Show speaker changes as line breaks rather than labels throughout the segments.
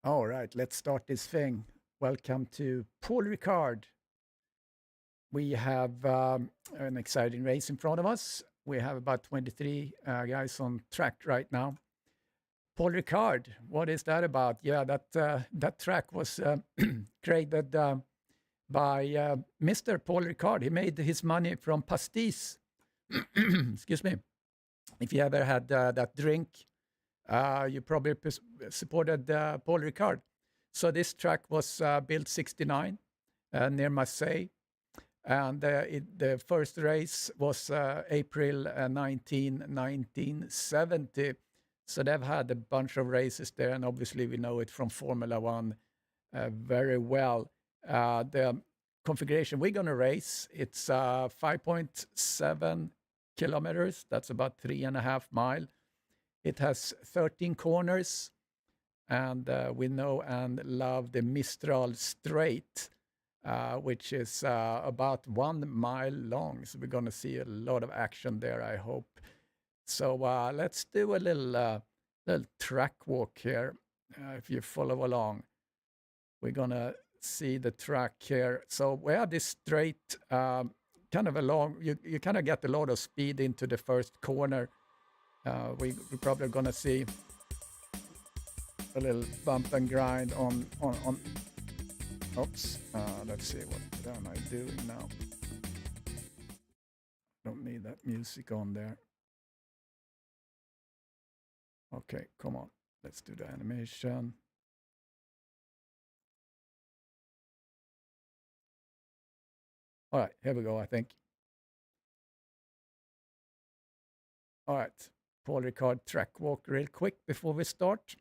All right, let's start this thing. Welcome to Paul Ricard. We have an exciting race in front of us. We have about 23 guys on track right now. Paul Ricard, what is that about? Yeah, that track was created by Mr. Paul Ricard. He made his money from pastis. Excuse me. If you ever had that drink, you probably supported Paul Ricard. So this track was built 69 near Marseille. And the first race was April 1970. So they've had a bunch of races there, and obviously we know it from Formula One very well. The configuration we're going to race, it's 5.7 kilometers. That's about 3.5 miles. It has 13 corners, and we know and love the Mistral Straight, which is about 1 mile long. So we're going to see a lot of action there, I hope. So let's do a little track walk here. If you follow along, we're going to see the track here. So we have this straight, kind of a long, you kind of get a lot of speed into the first corner. We're probably going to see a little bump and grind on oops, let's see, what am I doing now? Don't need that music on there. Okay, come on, let's do the animation. All right, here we go, I think. All right, Paul Ricard track walk real quick before we start.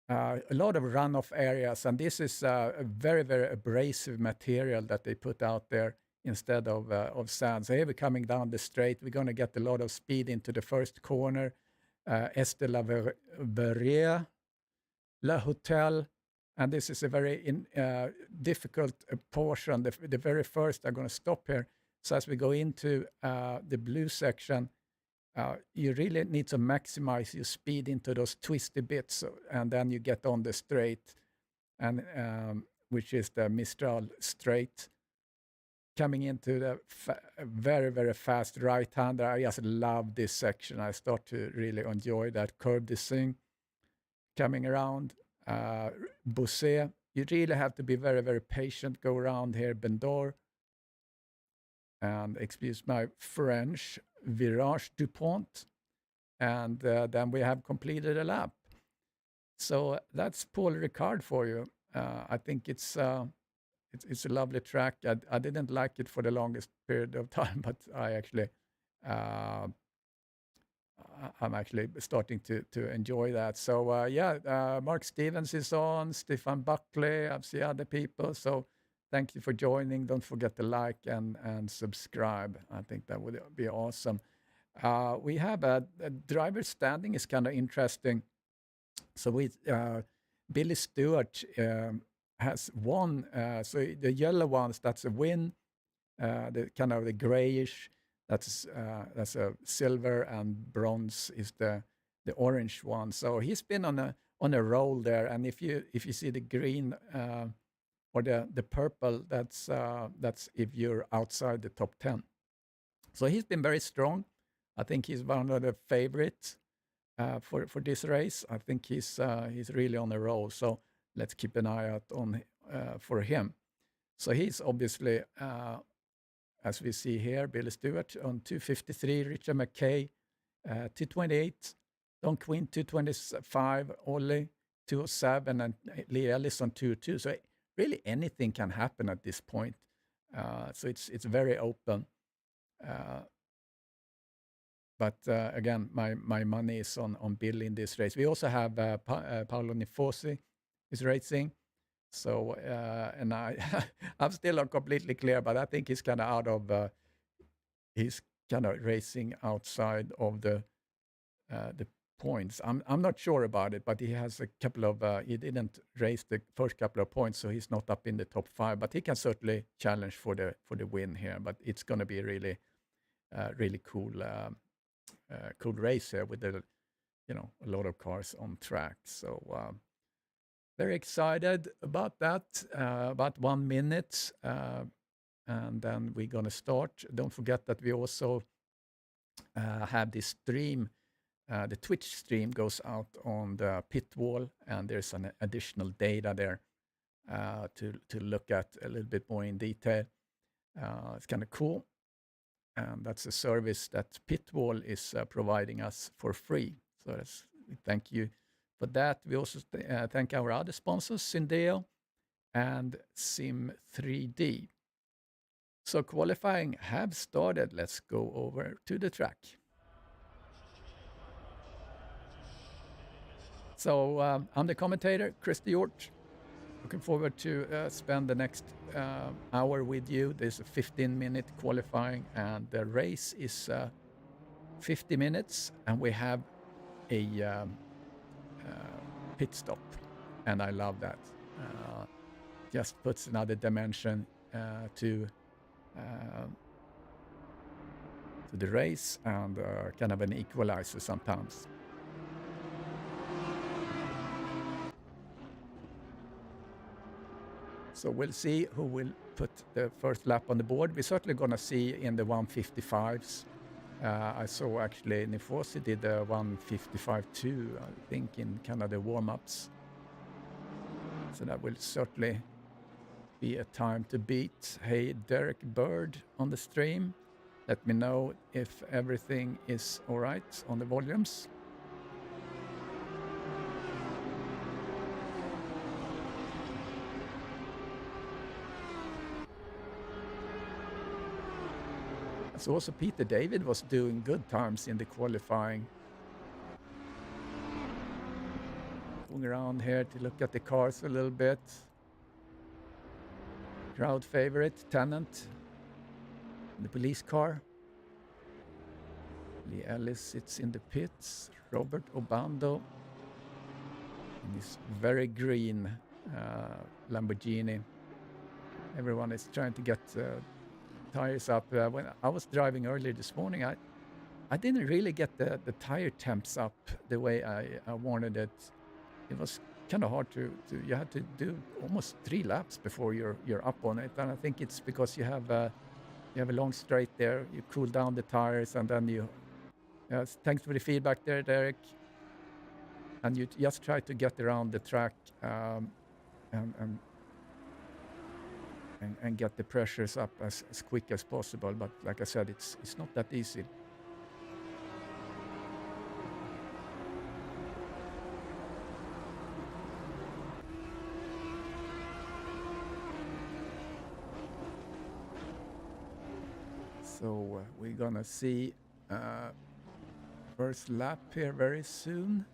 A lot of runoff areas, and this is a very, very abrasive material that they put out there instead of sand. So here we're coming down the straight. We're going to get a lot of speed into the first corner. Est de la Verrière, La Hotel, and this is a very difficult portion. The very first, I'm going to stop here. So as we go into the blue section, you really need to maximize your speed into those twisty bits, and then you get on the straight, and which is the Mistral Straight. Coming into the very, very fast right-hander. I just love this section. I start to really enjoy that curve descent. Coming around Bousset, you really have to be very, very patient. Go around here, Bendor. And excuse my French, Virage Dupont. And then we have completed a lap. So that's Paul Ricard for you. I think it's a lovely track. I didn't like it for the longest period of time, but I'm actually starting to enjoy that. So yeah, Mark Stevens is on, Stefan Buckley, I've seen other people. So thank you for joining. Don't forget to like and subscribe. I think that would be awesome. We have a driver standing is kind of interesting. So Billy Stewart has won. So the yellow ones, that's a win. The kind of the grayish, that's a silver, and bronze is the orange one. So he's been on a roll there. And if you see the green or the purple, that's if you're outside the top 10. So he's been very strong. I think he's one of the favorites for this race. I think he's really on a roll. So let's keep an eye out on for him. So he's obviously, as we see here, Billy Stewart on 253, Richard McKay 228, Don Quinn 225, Ollie 207, and Lee Ellis on 202. So really anything can happen at this point. So it's very open. But again, my money is on Billy in this race. We also have Paolo Nifosi is racing. So, and I'm still not completely clear, but I think he's kind of out of, he's kind of racing outside of the points. I'm not sure about it, but he has a couple of, he didn't race the first couple of points, so he's not up in the top 5, but he can certainly challenge for the win here. But it's going to be really, really cool race here with the a lot of cars on track. So very excited about that. About 1 minute, and then we're gonna start. Don't forget that we also have this stream. The Twitch stream goes out on the pit wall, and there's an additional data there to look at a little bit more in detail. It's kind of cool. And that's a service that Pitwall is providing us for free. So we thank you for that. We also thank our other sponsors, Syndeo and Sim3D. So qualifying have started. Let's go over to the track. So I'm the commentator, Chris Hjort. Looking forward to spend the next hour with you. There's a 15-minute qualifying, and the race is 50 minutes, and we have a pit stop, and I love that. Just puts another dimension to the race, and kind of an equalizer sometimes. So we'll see who will put the first lap on the board. We're certainly going to see in the 155s. I saw actually Nifosi did a 155 too, I think, in Canada warm-ups. So that will certainly be a time to beat. Hey, Derek Bird on the stream. Let me know if everything is all right on the volumes. So also Peter David was doing good times in the qualifying. Going around here to look at the cars a little bit. Crowd favorite, Tennant, the police car. Lee Ellis sits in the pits. Robert Obando in this very green Lamborghini. Everyone is trying to get tires up. When I was driving earlier this morning, I didn't really get the tire temps up the way I wanted it. It was kind of hard to you had to do almost 3 laps before you're up on it, and I think it's because you have a long straight there. You cool down the tires, and then you. Thanks for the feedback there, Derek. And you just try to get around the track and get the pressures up as quick as possible. But like I said, it's not that easy. So we're gonna see first lap here very soon.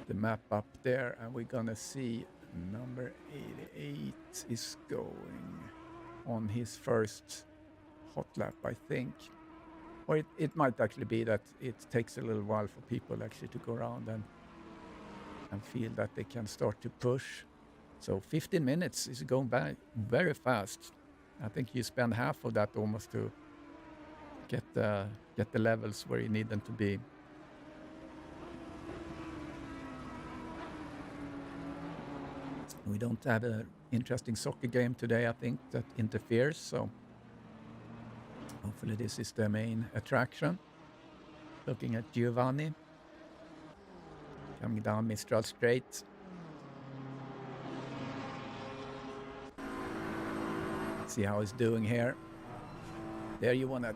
The map up there, and we're gonna see number 88 is going on his first hot lap, I think. Or it might actually be that it takes a little while for people actually to go around and feel that they can start to push. So 15 minutes is going by very fast. I think you spend half of that almost to get the levels where you need them to be. We don't have an interesting soccer game today, I think, that interferes, so hopefully this is the main attraction. Looking at Giovanni coming down Mistral Straight. See how he's doing here. There you wanna,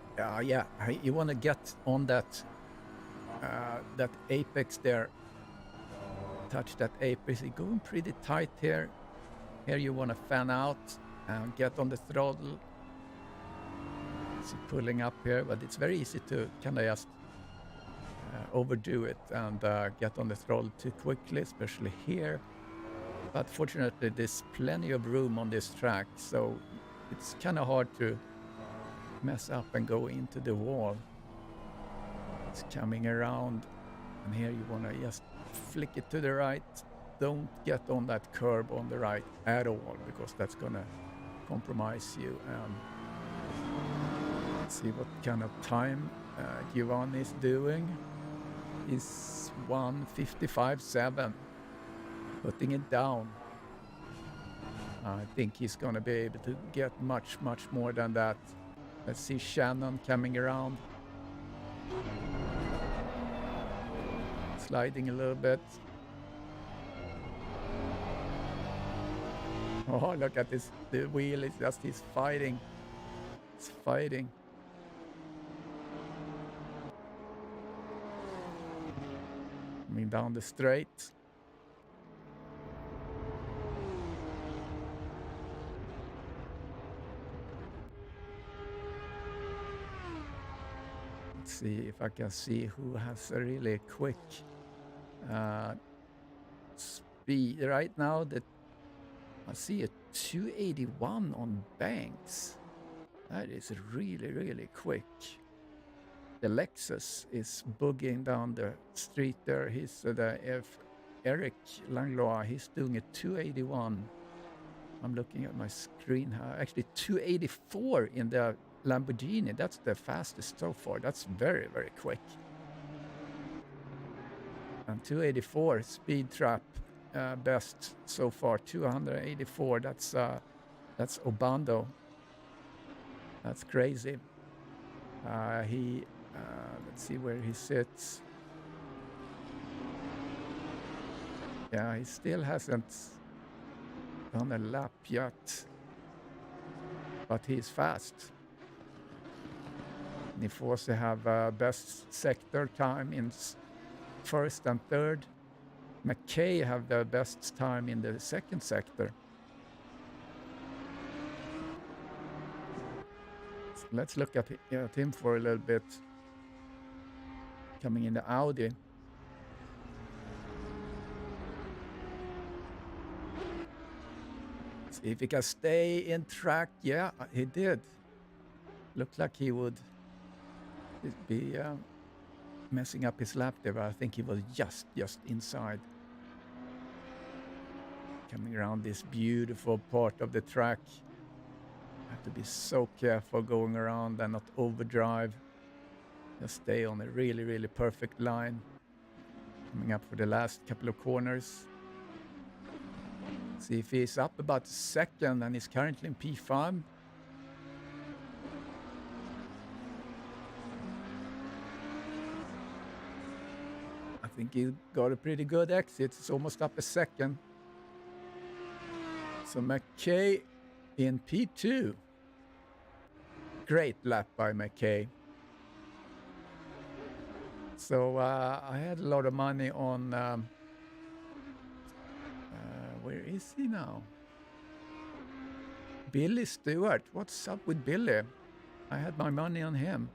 you wanna get on that that apex there. Touch that apex. You're going pretty tight here. Here you want to fan out and get on the throttle. It's pulling up here, but it's very easy to kind of just overdo it and get on the throttle too quickly, especially here. But fortunately, there's plenty of room on this track, so it's kind of hard to mess up and go into the wall. It's coming around, and here you want to just flick it to the right. Don't get on that curb on the right at all, because that's gonna compromise you. See what kind of time Giovanni is doing. He's 1:55.7, putting it down. I think he's gonna be able to get much more than that. Let's see Shannon coming around. Sliding a little bit. Oh, look at this. The wheel is just, he's fighting. It's fighting. Coming down the straight. Let's see if I can see who has a really quick speed. Right now, that I see a 281 on Banks. That is really quick. The Lexus is boogieing down the street there. He's Eric Langlois. He's doing a 281. I'm looking at my screen. Actually, 284 in the Lamborghini. That's the fastest so far. That's very quick. And 284 speed trap best so far. 284. That's Obando. That's crazy. Let's see where he sits. Yeah, he still hasn't done a lap yet, but he's fast. And he also have best sector time in first and third. McKay have the best time in the second sector. So let's look at him for a little bit. Coming in the Audi. See if he can stay in track. Yeah, he did. Looked like he would be messing up his lap there, but I think he was just inside. Coming around this beautiful part of the track. Have to be so careful going around and not overdrive. Just stay on a really perfect line. Coming up for the last couple of corners. See if he's up about a second, and he's currently in P5. I think he got a pretty good exit. It's almost up a second. So McKay in P2. Great lap by McKay. So I had a lot of money on... where is he now? Billy Stewart. What's up with Billy? I had my money on him.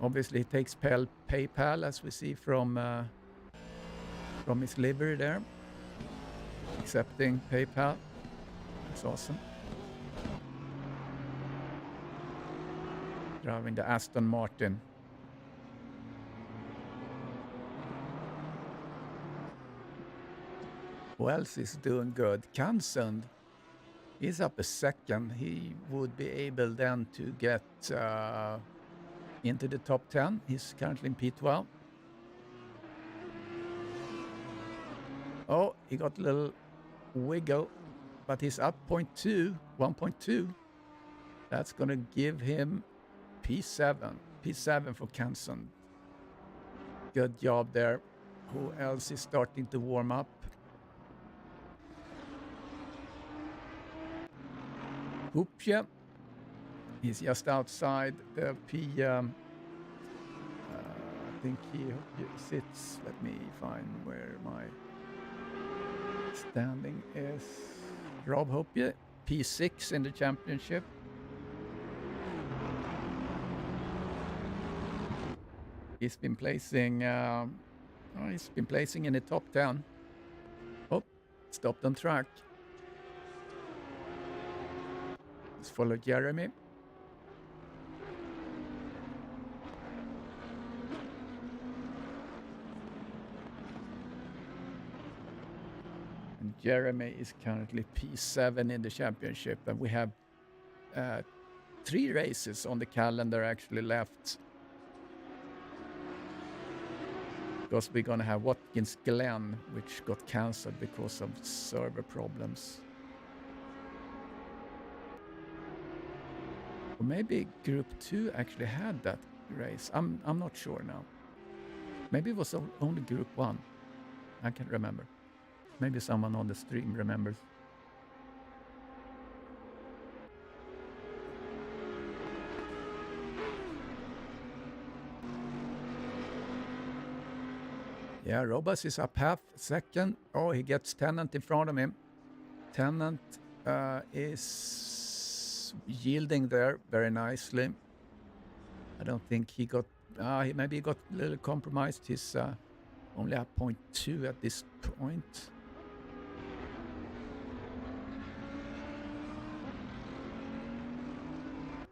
Obviously, he takes PayPal, as we see from his livery there. Accepting PayPal. That's awesome. Driving the Aston Martin. Who else is doing good? Kansund is up a second. He would be able then to get into the top 10. He's currently in P12. Oh, he got a little wiggle, but he's up 1.2. That's going to give him P7 for Kansund. Good job there. Who else is starting to warm up? Hoopje. He's just outside the P. I think he sits. Let me find where my standing is. Rob Hoopje, P6 in the championship. He's been placing. He's been placing in the top 10. Oh, stopped on track. Let's follow Jeremy. And Jeremy is currently P7 in the championship, and we have 3 races on the calendar actually left. Because we're going to have Watkins Glen, which got cancelled because of server problems. Or maybe Group 2 actually had that race. I'm not sure now. Maybe it was only Group 1. I can't remember. Maybe someone on the stream remembers. Yeah, Robas is up half second. Oh, he gets Tennant in front of him. Tennant is yielding there very nicely. I don't think he got... maybe he got a little compromised. He's only at 0.2 at this point.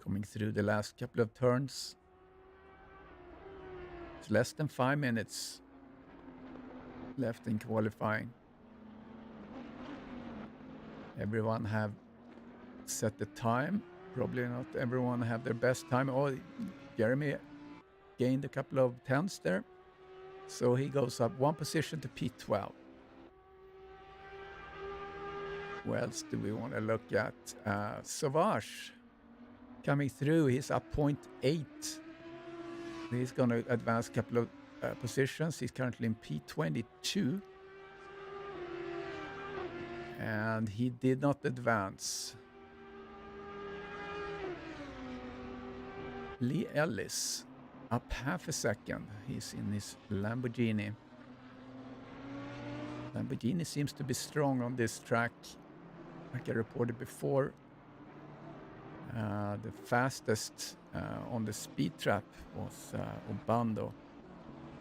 Coming through the last couple of turns. It's less than 5 minutes left in qualifying. Everyone have set the time. Probably not everyone have their best time. Oh, Jeremy gained a couple of tenths there. So he goes up 1 position to P12. Who else do we want to look at? Sauvage coming through. He's up 0.8. He's going to advance a couple of positions. He's currently in P22. And he did not advance. Lee Ellis up half a second. He's in his Lamborghini. Lamborghini seems to be strong on this track. Like I reported before, the fastest on the speed trap was Obando.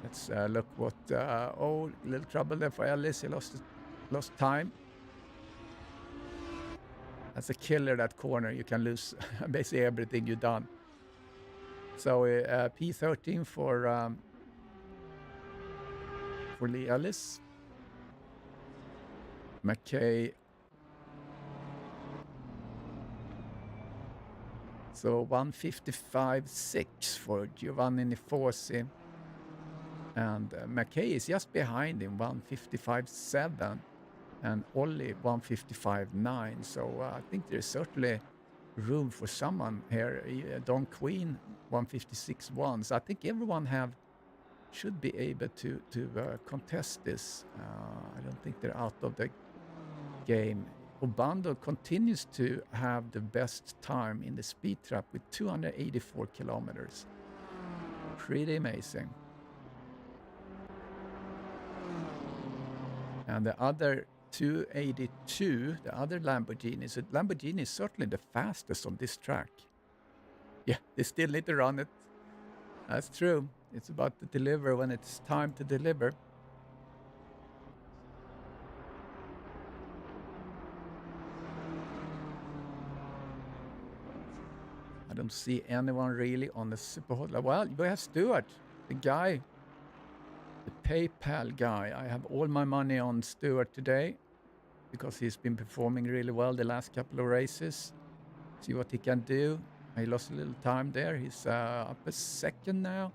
Let's look what... oh, a little trouble there for Ellis. He lost time. That's a killer, that corner. You can lose basically everything you've done. So P13 for Lee Ellis. McKay. So 155.6 for Giovanni Nifosi. And McKay is just behind him, 155.7. And Ollie 155.9. So I think there's certainly room for someone here. Don Queen 156.1. So I think everyone should be able to contest this. I don't think they're out of the game. Obando continues to have the best time in the speed trap with 284 kilometers. Pretty amazing. And the other 282, the other Lamborghini. So Lamborghini is certainly the fastest on this track. Yeah, they still need to run it. That's true. It's about to deliver when it's time to deliver. I don't see anyone really on the super hot. Well, we have Stewart, the guy, the PayPal guy. I have all my money on Stewart today because he's been performing really well the last couple of races. See what he can do. He lost a little time there. He's up a second now.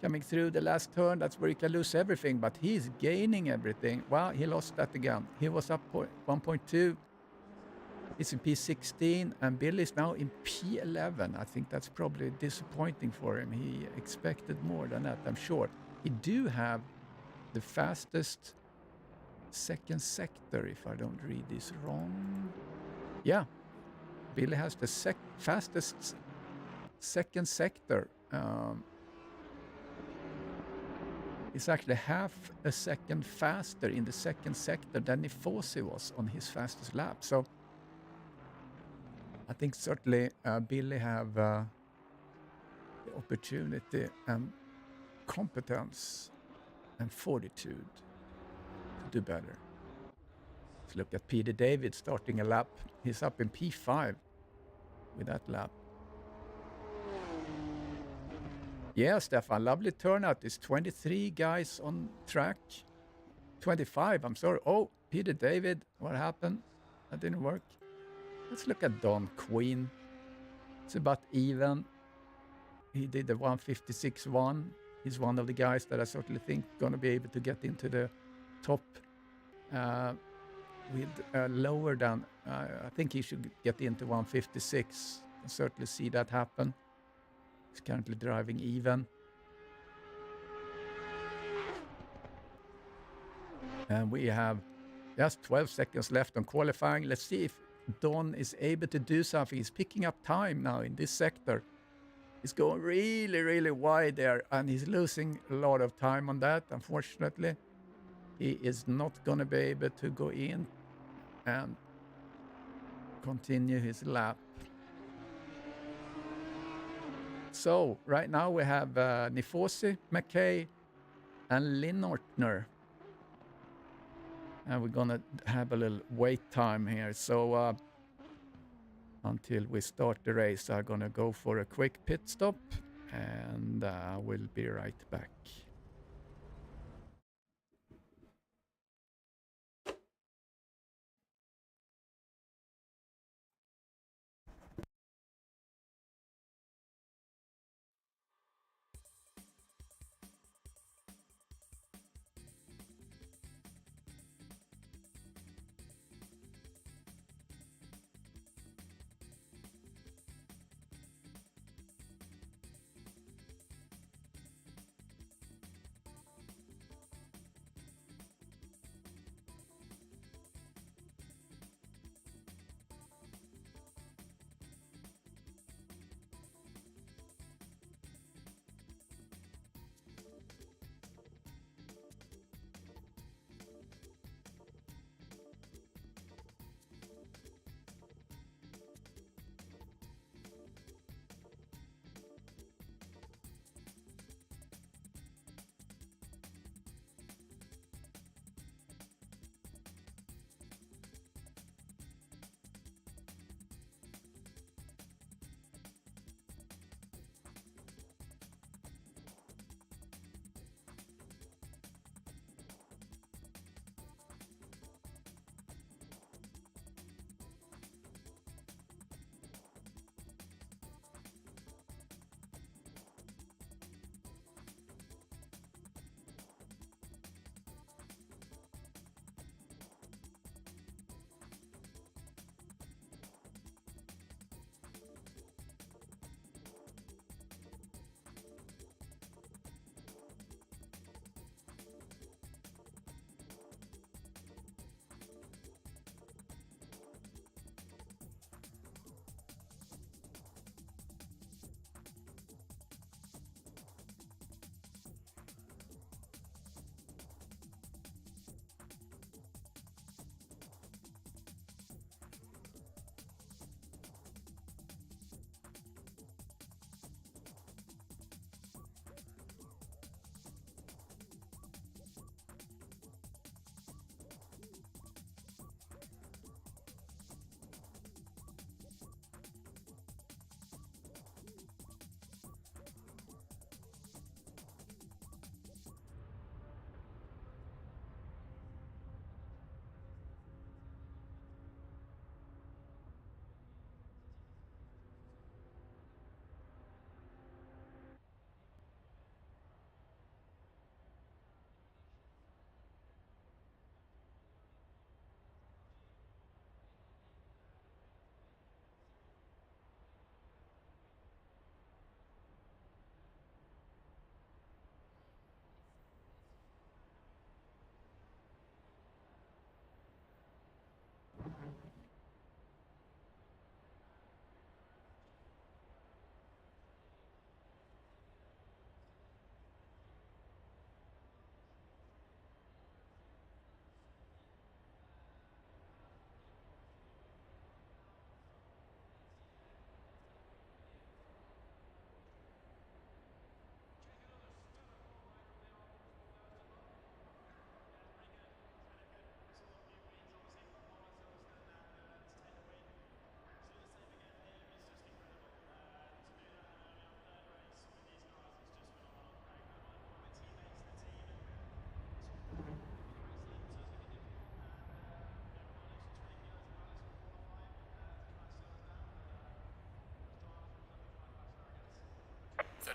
Coming through the last turn, that's where he can lose everything, but he's gaining everything. Well, he lost that again. He was up 1.2. He's in P16, and Billy's now in P11. I think that's probably disappointing for him. He expected more than that, I'm sure. He do have the fastest second sector, if I don't read this wrong. Yeah, Billy has the fastest second sector. It's actually half a second faster in the second sector than Nifosi was on his fastest lap. So I think certainly Billy have the opportunity and competence and fortitude to do better. Let's look at Peter David starting a lap. He's up in P5 with that lap. Yeah, Stefan, lovely turnout. It's 23 guys on track. 25, I'm sorry. Oh, Peter David, what happened? That didn't work. Let's look at Don Queen. It's about even. He did the 156.1. He's one of the guys that I certainly think gonna be able to get into the top with lower than. I think he should get into 156. I certainly see that happen. He's currently driving even. And we have just 12 seconds left on qualifying. Let's see if Don is able to do something. He's picking up time now in this sector. He's going really, really wide there, and he's losing a lot of time on that, unfortunately. He is not going to be able to go in and continue his lap. So, right now we have Nifosi, McKay, and Linortner. And we're going to have a little wait time here. So, until we start the race, I'm going to go for a quick pit stop, and we'll be right back.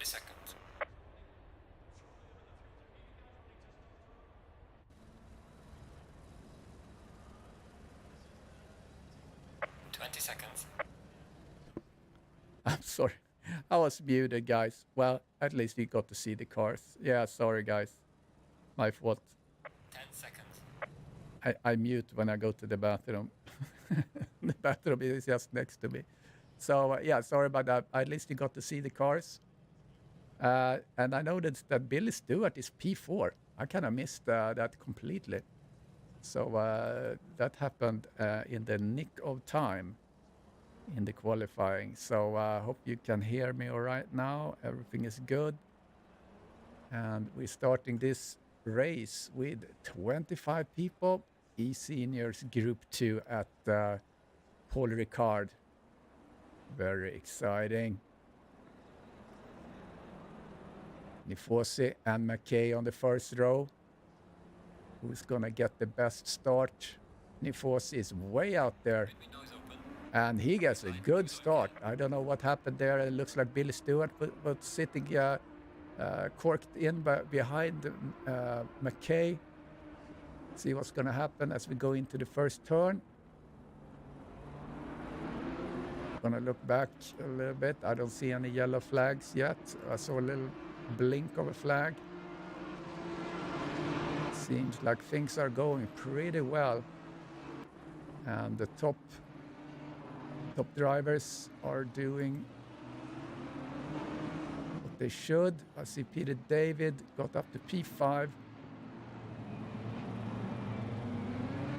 seconds. 20 seconds.
I'm sorry. I was muted, guys. Well, at least we got to see the cars. Yeah, sorry, guys. My fault.
10 seconds.
I mute when I go to the bathroom. The bathroom is just next to me. So, yeah, sorry about that. At least you got to see the cars. And I noticed that Billy Stewart is P4. I kind of missed that completely. So that happened in the nick of time in the qualifying. So I hope you can hear me all right now. Everything is good. And we're starting this race with 25 people. eSeniors Group 2 at Paul Ricard. Very exciting. Nifosi and McKay on the first row. Who's going to get the best start? Nifosi is way out there. And he gets a good start. I don't know what happened there. It looks like Billy Stewart was sitting corked in behind McKay. See what's going to happen as we go into the first turn. Gonna look back a little bit. I don't see any yellow flags yet. I saw a little blink of a flag. Seems like things are going pretty well. And the top drivers are doing what they should. I see Peter David got up to P5.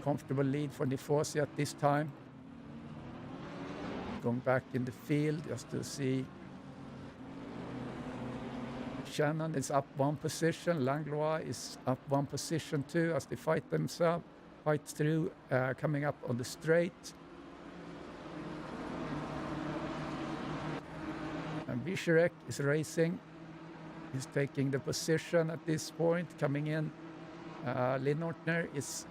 Comfortable lead for Nifosi at this time. Going back in the field just to see. Shannon is up one position. Langlois is up one position too as they fight through coming up on the straight. And Vischerek is racing. He's taking the position at this point, coming in. Linortner is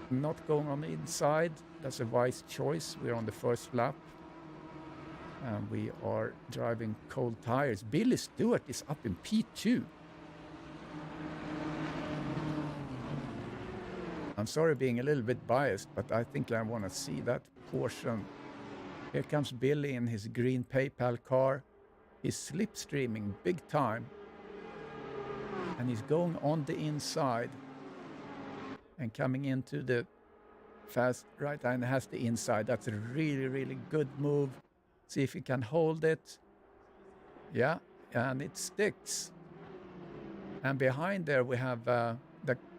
not going on the inside. That's a wise choice. We're on the first lap. And we are driving cold tires. Billy Stewart is up in P2. I'm sorry being a little bit biased, but I think I want to see that portion. Here comes Billy in his green PayPal car. He's slipstreaming big time. And he's going on the inside. And coming into the fast right and has the inside. That's a really, really good move. See if he can hold it. Yeah, and it sticks. And behind there we have the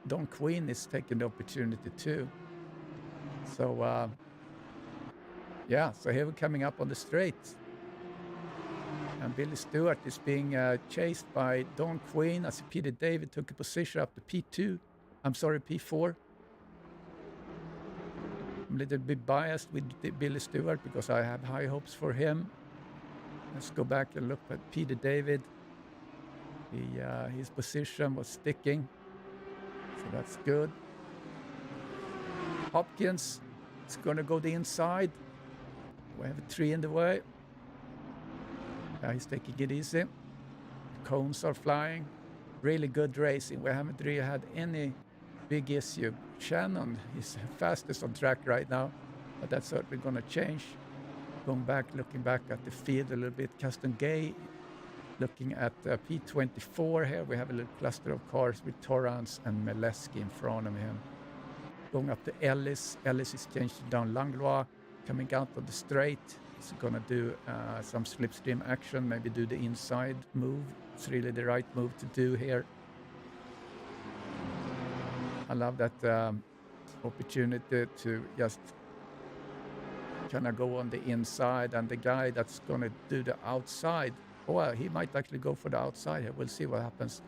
Don Queen is taking the opportunity too. So yeah, so here we're coming up on the straight. And Billy Stewart is being chased by Don Queen as Peter David took a position up to P2. I'm sorry, P4. I'm a little bit biased with Billy Stewart because I have high hopes for him. Let's go back and look at Peter David. His position was sticking, so that's good. Hopkins is going to go the inside. We have a tree in the way. He's taking it easy. Cones are flying. Really good racing. We haven't really had any big issue. Shannon is fastest on track right now, but that's certainly going to change. Going back, looking back at the field a little bit. Custom Gay looking at P24 here. We have a little cluster of cars with Torrance and Meleski in front of him. Going up to Ellis. Ellis is changing down Langlois. Coming out of the straight. He's going to do some slipstream action, maybe do the inside move. It's really the right move to do here. I love that opportunity to just kind of go on the inside, and the guy that's going to do the outside, well, he might actually go for the outside here. We'll see what happens.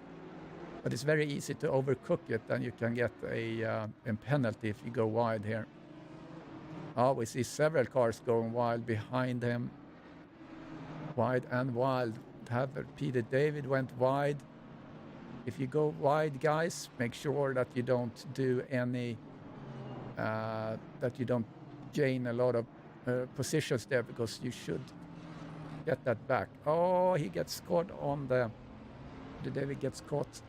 But it's very easy to overcook it, and you can get a penalty if you go wide here. Oh, we see several cars going wild behind him. Wide and wild. Peter David went wide. If you go wide, guys, make sure that you don't do any, that you don't gain a lot of positions there, because you should get that back. Oh, he gets caught on the The David gets caught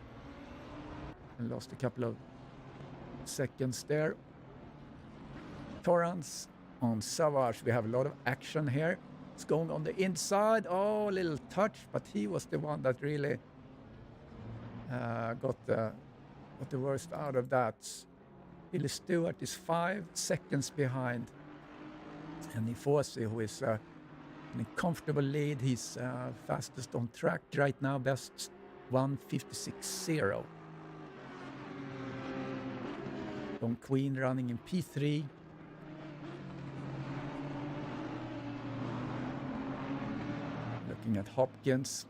and lost a couple of seconds there. Torrance on Savage. We have a lot of action here. It's going on the inside. Oh, a little touch, but he was the one that really got the worst out of that. Billy Stewart is 5 seconds behind. And Nifosi, who is in a comfortable lead, he's fastest on track right now, best 1:56.0. Don Queen running in P3. Looking at Hopkins.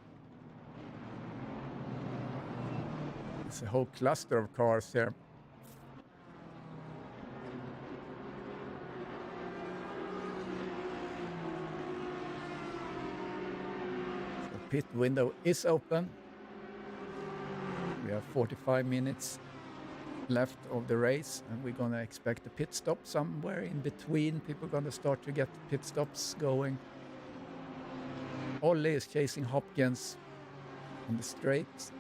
It's a whole cluster of cars here. The pit window is open. We have 45 minutes left of the race, and we're gonna expect a pit stop somewhere in between. People are gonna start to get pit stops going. Ollie is chasing Hopkins on the straight.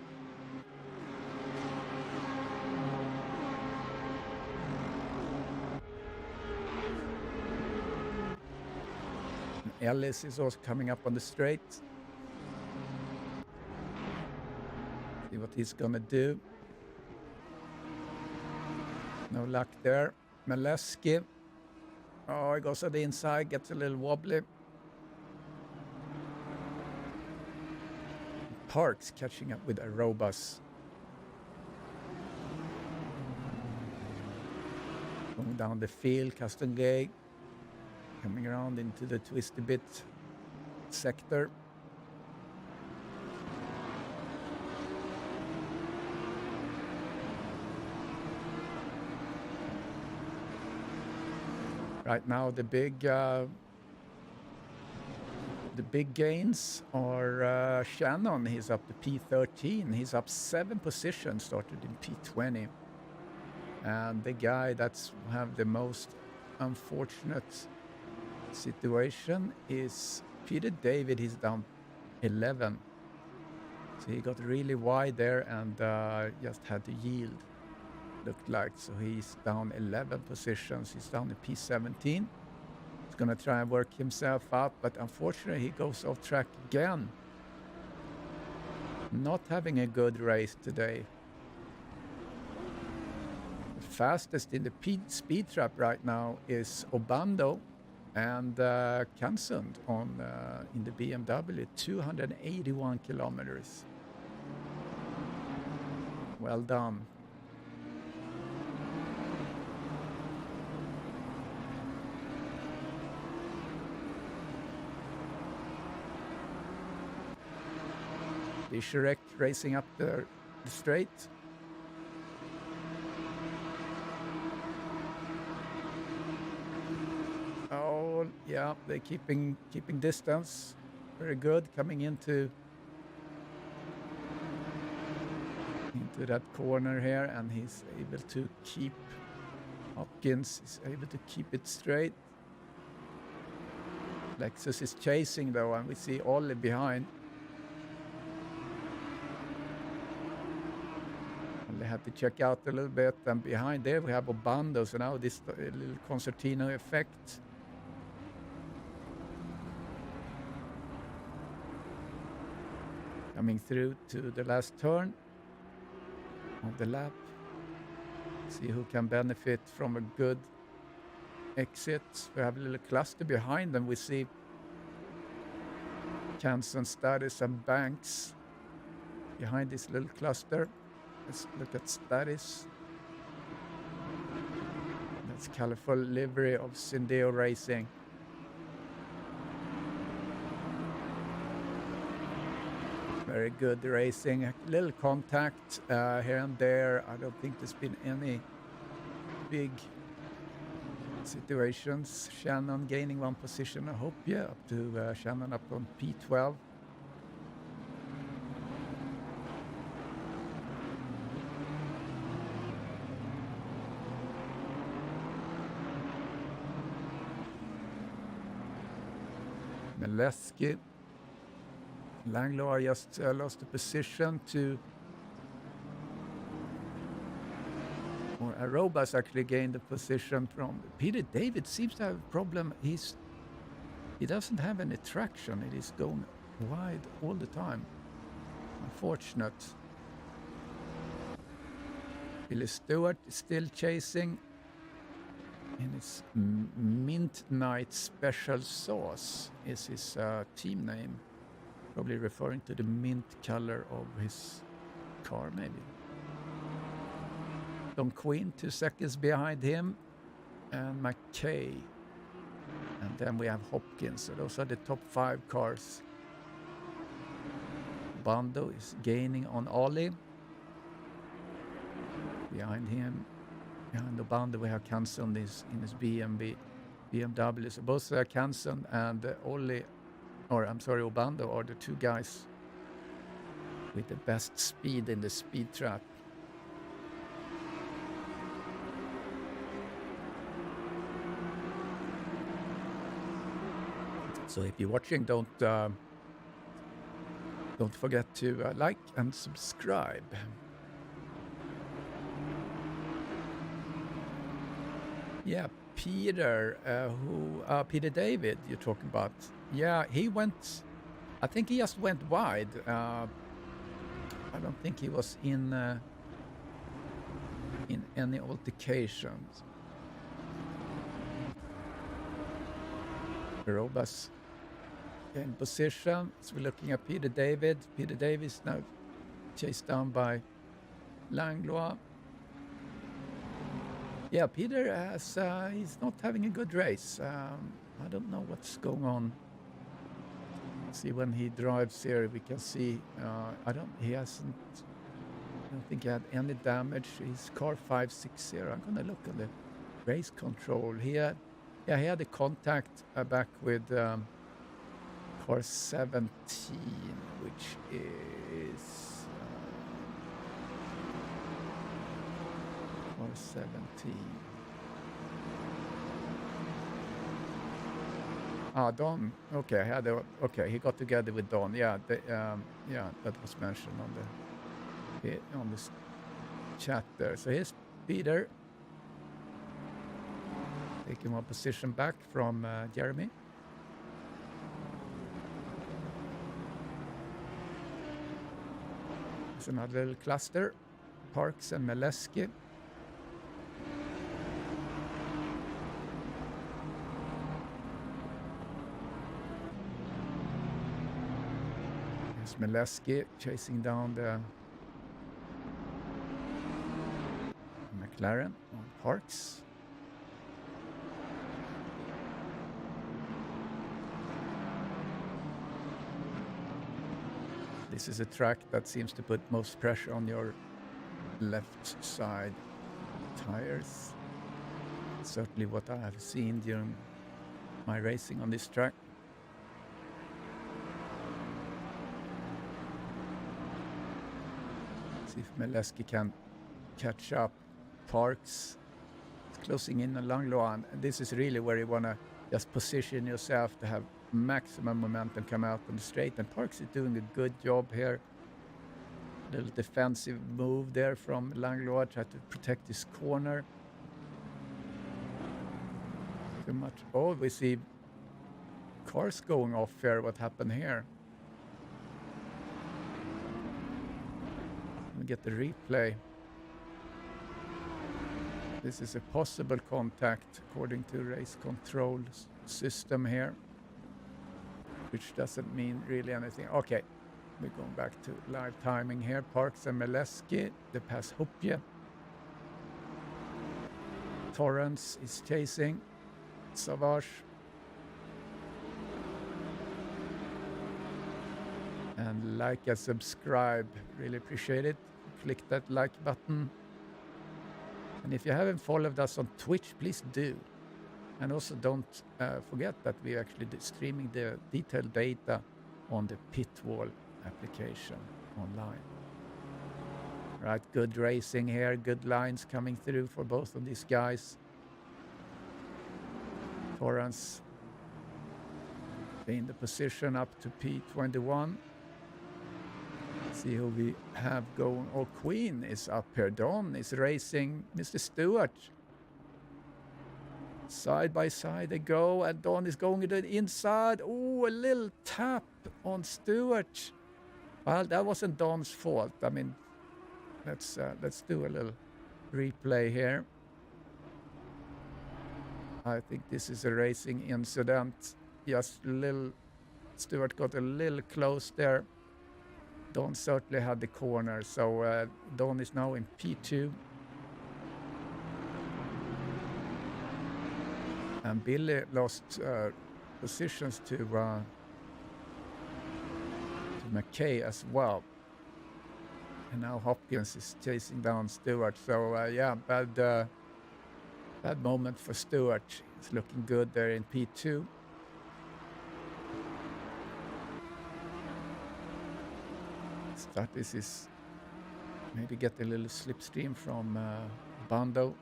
And Ellis is also coming up on the straight. See what he's gonna do. No luck there. Maleski. Oh, he goes on the inside, gets a little wobbly. Parks catching up with Aerobus. Going down the field, Castengay coming around into the twisty bit sector. Right now the big gains are Shannon. He's up to P13. He's up 7 positions, started in P20. And the guy that's have the most unfortunate situation is Peter David. He's down 11. So he got really wide there and just had to yield, looked like. So he's down 11 positions. He's down to P17. Going to try and work himself up, but unfortunately he goes off track again. Not having a good race today. The fastest in the speed trap right now is Obando and Kansund on in the BMW, 281 kilometers. Well done. Bisharek racing up the straight. Oh, yeah, they're keeping distance. Very good, coming into that corner here, and he's able to keep Hopkins is able to keep it straight. Lexus is chasing though, and we see Ollie behind. They had to check out a little bit, and behind there we have Obando, so now this little concertina effect. Coming through to the last turn of the lap. See who can benefit from a good exit. We have a little cluster behind them. We see Canson, Status and Banks behind this little cluster. Let's look at Status. That's colorful livery of Syndeo Racing. Very good racing. A little contact here and there. I don't think there's been any big situations. Shannon gaining 1 position. I hope, yeah, up to Shannon up on P12. Maleski Langlois just lost the position to... Or Arobas actually gained the position from... Peter David seems to have a problem. He doesn't have any traction. It is going wide all the time. Unfortunate. Billy Stewart is still chasing. And it's Mint Night Special Sauce is his team name. Probably referring to the mint color of his car, maybe. Don Quinn 2 seconds behind him, and McKay. And then we have Hopkins. So those are the top 5 cars. Bando is gaining on Ollie. Behind him, behind the Bando, we have Kanson in his BMW. So both Kanson and Ollie, or I'm sorry, Obando are the 2 guys with the best speed in the speed trap. So if you're watching, don't forget to like and subscribe. Yeah, Peter, Peter David, you're talking about. Yeah, he went. I think he just went wide. I don't think he was in any altercations. Robas in position. So we're looking at Peter David. Peter David is now chased down by Langlois. Yeah, Peter has he's not having a good race. I don't know what's going on. See, when he drives here, we can see I don't think he had any damage. His car 560. I'm gonna look at the race control. He had a contact back with car 17, which is car 17. Don. Okay, he got together with Don. Yeah, that was mentioned on this chat there. So here's Peter taking one position back from Jeremy. There's another little cluster, Parks and Meleski. Meleski chasing down the McLaren on Parks. This is a track that seems to put most pressure on your left side tires. Certainly what I have seen during my racing on this track. If Meleski can catch up. Parks is closing in on Langlois, and this is really where you want to just position yourself to have maximum momentum come out on the straight, and Parks is doing a good job here. A little defensive move there from Langlois, try to protect his corner. Too much. Oh, we see cars going off here. What happened here? Get the replay. This is a possible contact according to race control system here, which doesn't mean really anything. Okay, we're going back to live timing here. Parks and Meleski, they pass Hupje. Torrance is chasing Savage. And like and subscribe, really appreciate it. Click that like button. And if you haven't followed us on Twitch, please do. And also don't forget that we're actually streaming the detailed data on the Pitwall application online. Right, good racing here, good lines coming through for both of these guys. Torrance in the position up to P21. See who we have going. Oh, Queen is up here. Don is racing Mr. Stewart. Side by side they go, and Don is going to the inside. Oh, a little tap on Stewart. Well, that wasn't Don's fault. I mean, let's do a little replay here. I think this is a racing incident. Just a little, Stewart got a little close there. Don certainly had the corner, so Don is now in P2. And Billy lost positions to McKay as well. And now Hopkins is chasing down Stewart. So yeah, bad moment for Stewart. He's looking good there in P2. Stratis is maybe get a little slipstream from Bando.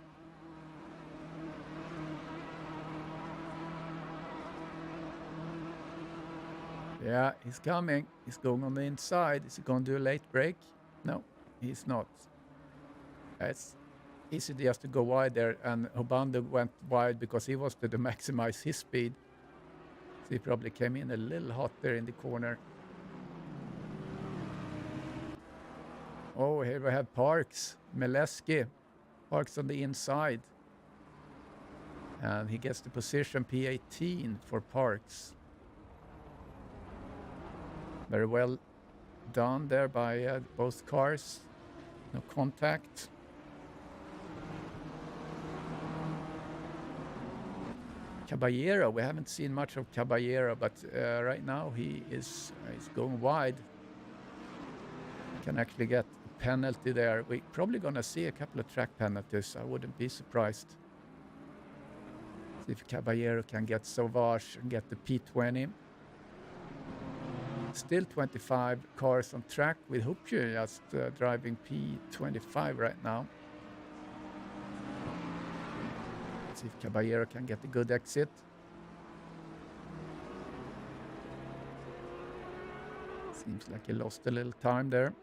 Yeah, he's coming. He's going on the inside. Is he going to do a late break? No, he's not. It's easy just to go wide there, and Hobando went wide because he was to maximize his speed. So he probably came in a little hot there in the corner. Oh, here we have Parks, Meleski. Parks on the inside. And he gets the position P18 for Parks. Very well done there by both cars. No contact. Caballero, we haven't seen much of Caballero, but right now he's going wide. Can actually get a penalty there. We're probably gonna see a couple of track penalties. I wouldn't be surprised. See if Caballero can get Sauvage and get the P20. Still 25 cars on track with Hoopje just driving P25 right now. Let's see if Caballero can get a good exit. Seems like he lost a little time there.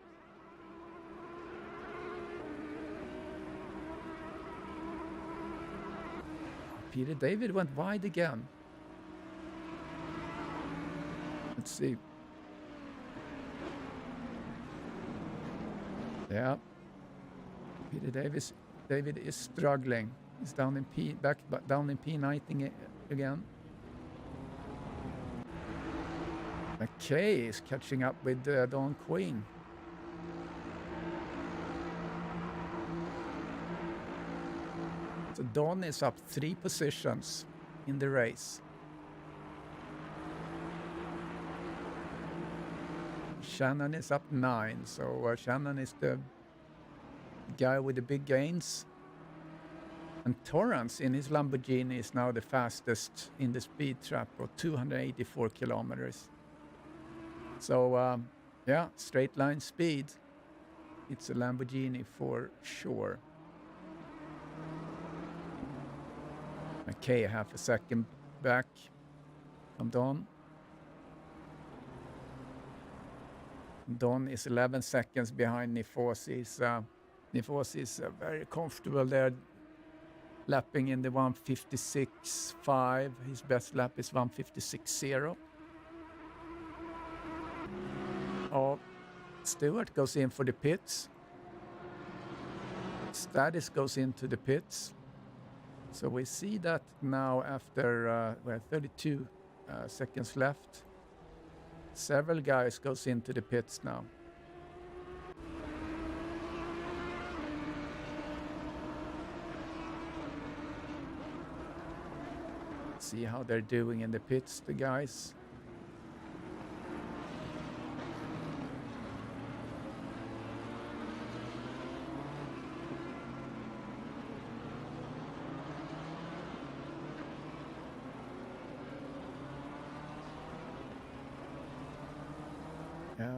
Peter David went wide again. Let's see. Yeah, Peter David is struggling. He's down in down in P19 again. McKay is catching up with Don Queen. So Don is up 3 positions in the race. Shannon is up 9, so Shannon is the guy with the big gains. And Torrance in his Lamborghini is now the fastest in the speed trap of 284 kilometers. So yeah, straight line speed. It's a Lamborghini for sure. McKay half a second back from Don. Don is 11 seconds behind Nifosi. Nifosi is very comfortable there, lapping in the 156.5. His best lap is 156.0. Oh, Stewart goes in for the pits. Status goes into the pits. So we see that now after 32 seconds left. Several guys goes into the pits now. See how they're doing in the pits, the guys.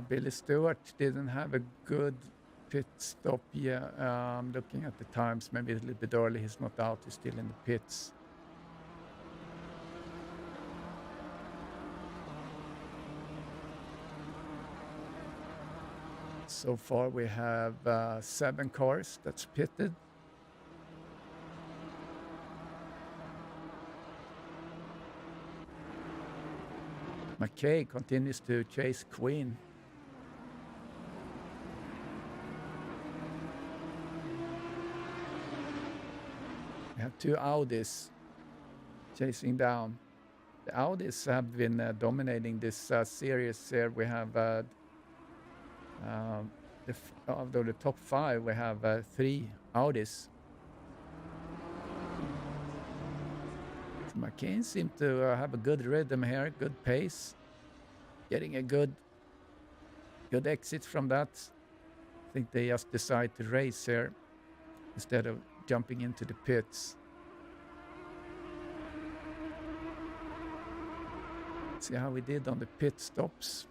Billy Stewart didn't have a good pit stop yet. Looking at the times, maybe a little bit early. He's not out, he's still in the pits. So far we have 7 cars that's pitted. McKay continues to chase Queen. We have 2 Audis chasing down. The Audis have been dominating this series here. We have of the top 5, we have 3 Audis. McCain seems to have a good rhythm here, good pace, getting a good exit from that. I think they just decide to race here instead of jumping into the pits. See how we did on the pit stops.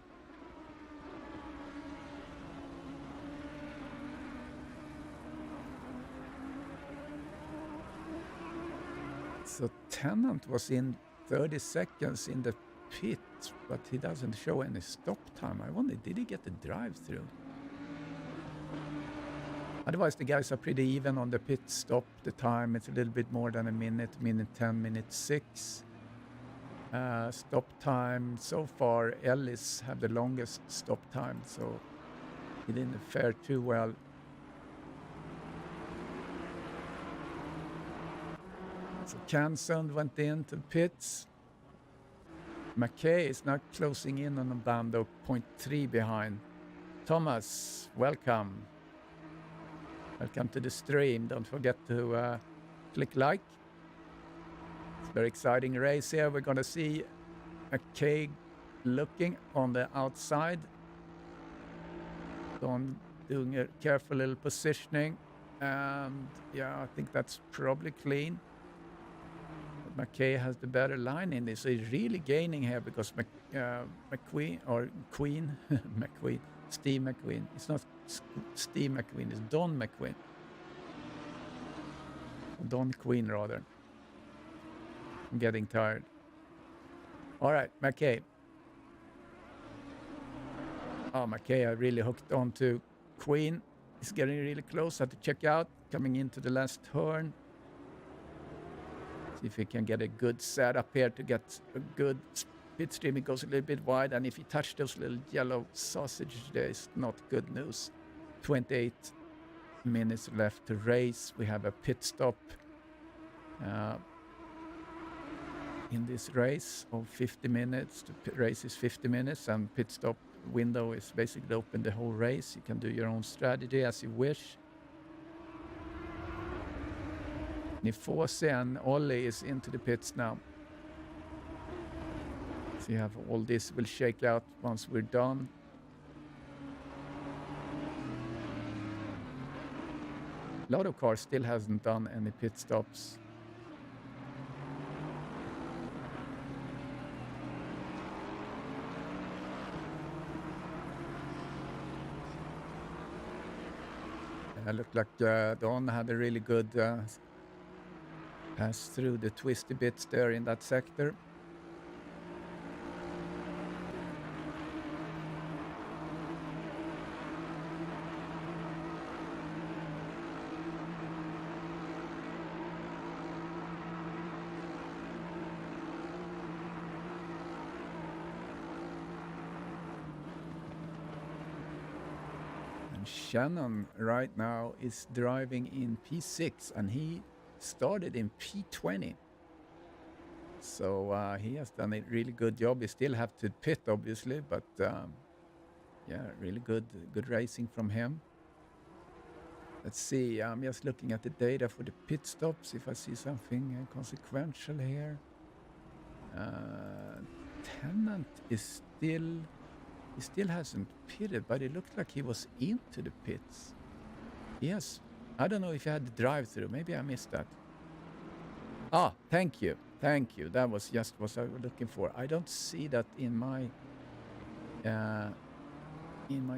So Tennant was in 30 seconds in the pit, but he doesn't show any stop time. I wonder, did he get the drive-through? Otherwise, the guys are pretty even on the pit stop. The time, it's a little bit more than a minute 10, minute 6. Stop time, so far, Ellis have the longest stop time, so he didn't fare too well. So Cansund went into the pits. McKay is now closing in on Bando, 0.3 behind. Thomas, welcome. Welcome to the stream. Don't forget to click like. It's a very exciting race here. We're going to see McKay looking on the outside. Doing a careful little positioning. And yeah, I think that's probably clean. McKay has the better line in this. So he's really gaining here because McQueen or Queen McQueen, Steve McQueen. It's not Steve McQueen, it's Don McQueen. Don Queen rather. I'm getting tired. All right, McKay. Oh, McKay, I really hooked on to Queen. He's getting really close. I have to check out. Coming into the last turn. See if he can get a good setup here to get a good pit stream. It goes a little bit wide, and if you touch those little yellow sausages there, it's not good news. 28 minutes left to race. We have a pit stop in this race of 50 minutes. The race is 50 minutes, and pit stop window is basically open the whole race. You can do your own strategy as you wish. Nifose and Ollie is into the pits now. So you have all this will shake out once we're done. A lot of cars still hasn't done any pit stops. It looked like Don had a really good pass through the twisty bits there in that sector. And Shannon right now is driving in P6, and he started in P20, so he has done a really good job. He still have to pit obviously, but yeah, really good racing from him. Let's see, I'm just looking at the data for the pit stops if I see something consequential here. Tennant is he still hasn't pitted, but it looked like he was into the pits. Yes, I don't know if you had the drive-through. Maybe I missed that. Ah, thank you. That was just what I was looking for. I don't see that in my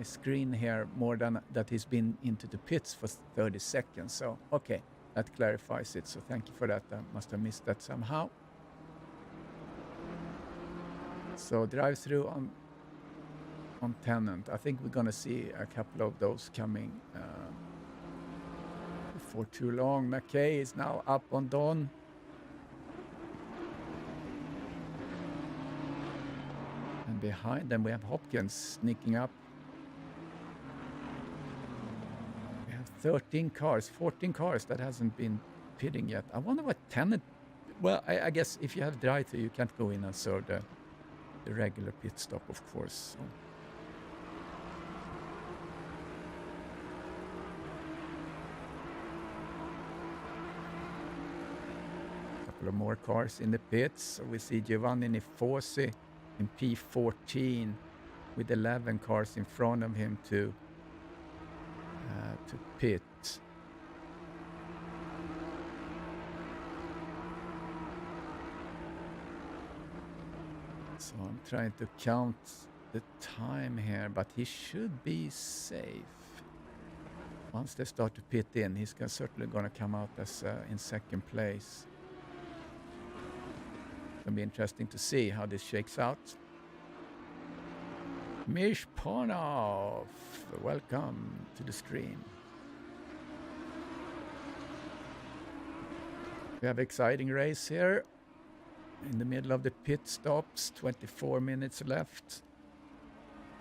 screen here more than that he's been into the pits for 30 seconds. So, okay, that clarifies it. So thank you for that. I must have missed that somehow. So drive-through on on Tennant. I think we're going to see a couple of those coming before too long. McKay is now up on Don. And behind them we have Hopkins sneaking up. We have 13 cars, 14 cars that hasn't been pitting yet. I wonder what Tennant... Well, I guess if you have drive-through, you can't go in and serve the regular pit stop, of course. So. A couple of more cars in the pits. So we see Giovanni Nifosi in P14 with 11 cars in front of him to pit. So I'm trying to count the time here, but he should be safe. Once they start to pit in, he's certainly going to come out as in second place. It's going to be interesting to see how this shakes out. Mish Ponov, welcome to the stream. We have an exciting race here. In the middle of the pit stops, 24 minutes left.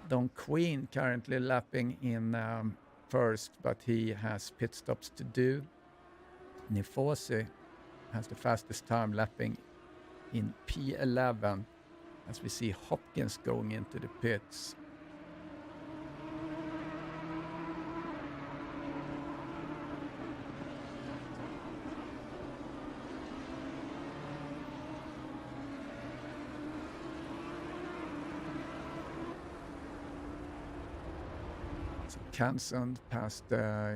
Don Queen currently lapping in first, but he has pit stops to do. Nifosi has the fastest time lapping in P11 as we see Hopkins going into the pits. Cansund past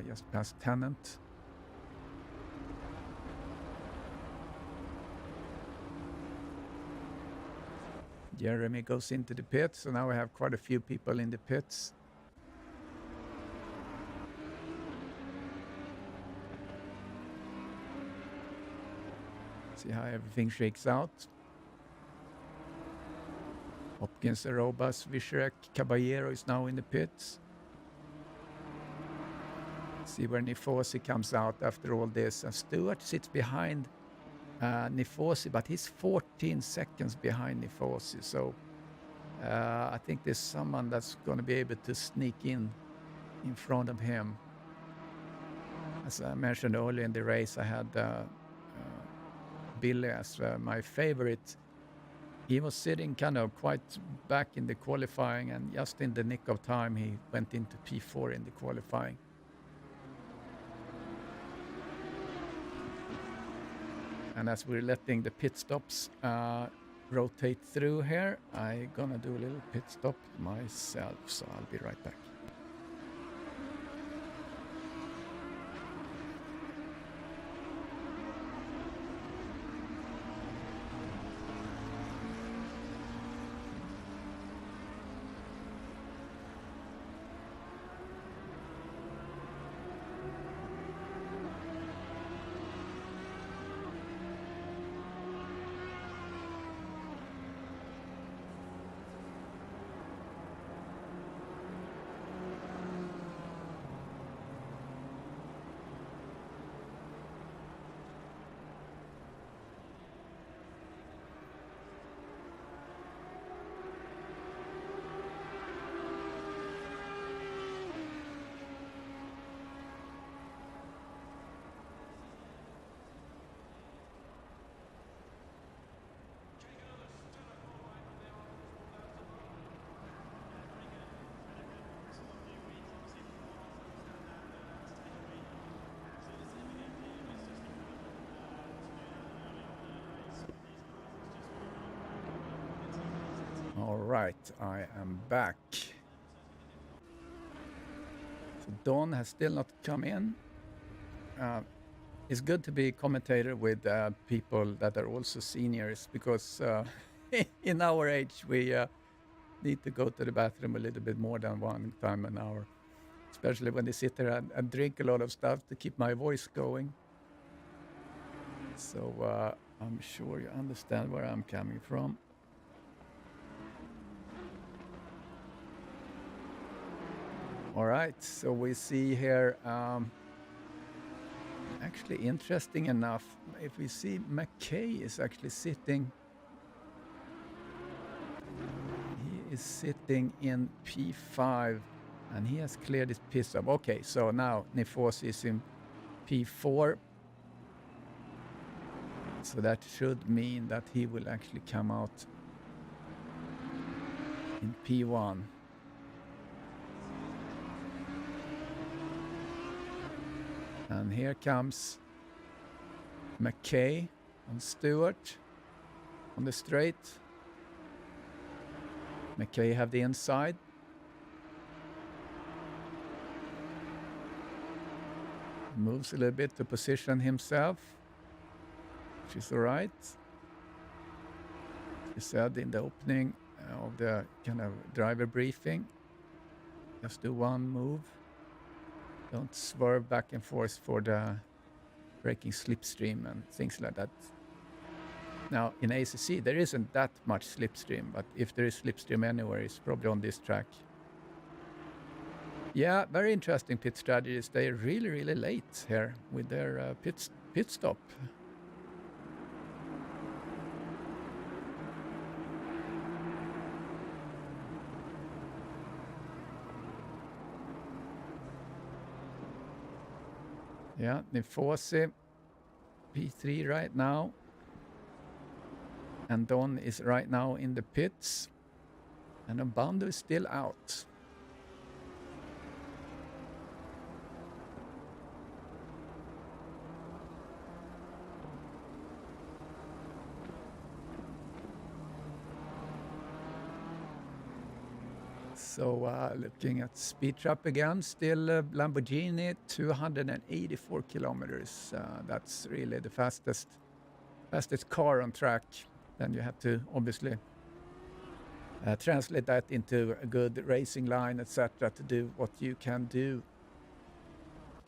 just past Tennant. Jeremy goes into the pits, so now we have quite a few people in the pits. See how everything shakes out. Hopkins, Arobas, Vischerek, Caballero is now in the pits. See where Nifosi comes out after all this. And Stewart sits behind Nifosi, but he's 14 seconds behind Nifosi. So I think there's someone that's going to be able to sneak in front of him. As I mentioned earlier in the race, I had Billy as my favorite. He was sitting kind of quite back in the qualifying, and just in the nick of time, he went into P4 in the qualifying. And as we're letting the pit stops rotate through here, I'm gonna do a little pit stop myself, so I'll be right back. All right, I am back. So Don has still not come in. It's good to be a commentator with people that are also seniors, because in our age we need to go to the bathroom a little bit more than one time an hour, especially when they sit there and drink a lot of stuff to keep my voice going. So I'm sure you understand where I'm coming from. All right, so we see here, actually interesting enough, if we see McKay is actually sitting, he is sitting in P5 and he has cleared his pit stop. Okay, so now Nifosi is in P4. So that should mean that he will actually come out in P1. And here comes McKay on Stewart on the straight. McKay have the inside. Moves a little bit to position himself, which is all right. He said in the opening of the kind of driver briefing, just do one move. Don't swerve back and forth for the braking slipstream and things like that. Now, in ACC, there isn't that much slipstream, but if there is slipstream anywhere, it's probably on this track. Yeah, very interesting pit strategies. They're really, really late here with their pit stop. Yeah, Nifosi, P3 right now. And Don is right now in the pits. And Obando is still out. So looking at speed trap again, still Lamborghini, 284 kilometers. That's really the fastest car on track. Then you have to obviously translate that into a good racing line, etc., to do what you can do.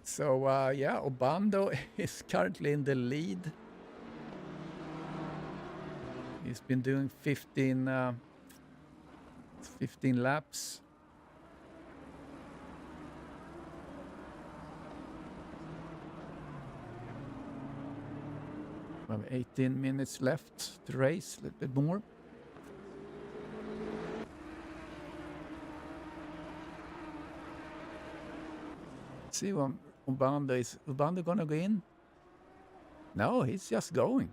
So yeah, Obando is currently in the lead. He's been doing 15 laps. We have 18 minutes left to race, a little bit more. Let's see when Obando is Obando gonna go in? No, he's just going.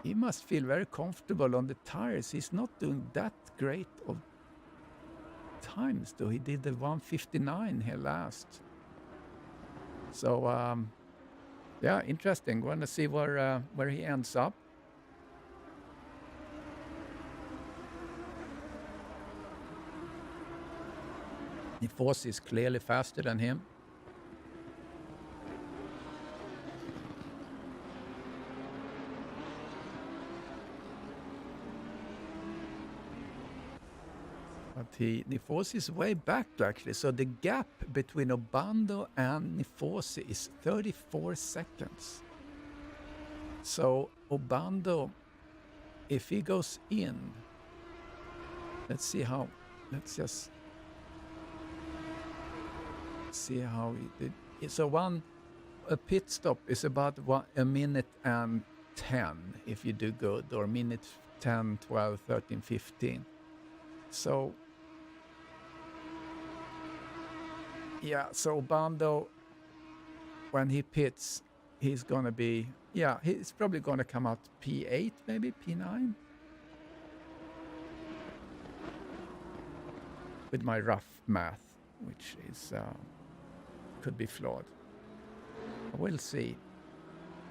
He must feel very comfortable on the tires. He's not doing that great of times, though. He did the 159 here last. So, yeah, interesting. Want to see where he ends up. Nifosi is clearly faster than him. But Nifosi is way back, actually. So the gap between Obando and Nifosi is 34 seconds. So Obando, if he goes in, let's just see how he did. So a pit stop is about 1 minute and 10 if you do good, or minute 10, 12, 13, 15. So yeah, so Obando, when he pits, he's gonna be, he's probably gonna come out P8, maybe P9, with my rough math, which is could be flawed. We'll see.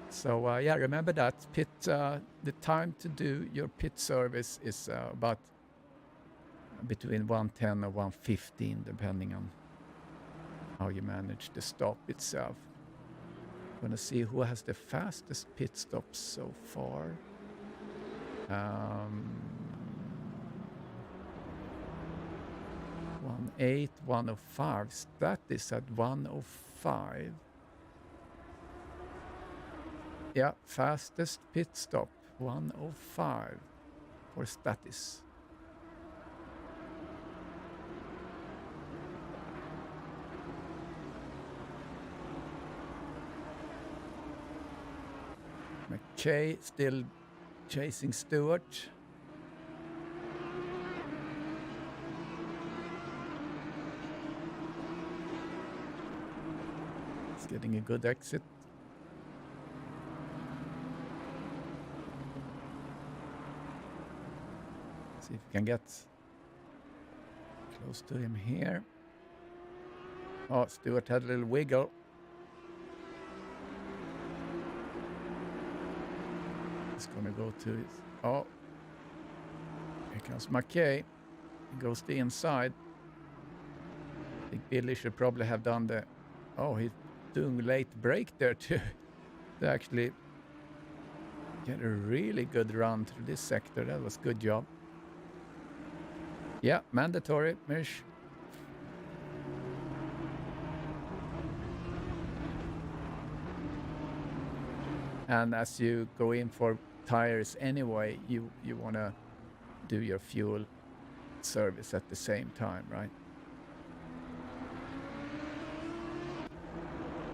So yeah, remember that the time to do your pit service is about between 1:10 or 1:15, depending on how you manage the stop itself. I'm gonna see who has the fastest pit stops so far. 1:08, 1:05. That is at 1:05. Yeah, fastest pit stop, 1:05 for Statis. McKay still chasing Stewart. He's getting a good exit. See if we can get close to him here. Oh, Stewart had a little wiggle. He's gonna go to his... Oh, here comes McKay. He goes the inside. I think Billy should probably have done the... Oh, he's doing late break there to actually get a really good run through this sector. That was good job. Yeah, mandatory, Mish. And as you go in for tires anyway, you want to do your fuel service at the same time, right?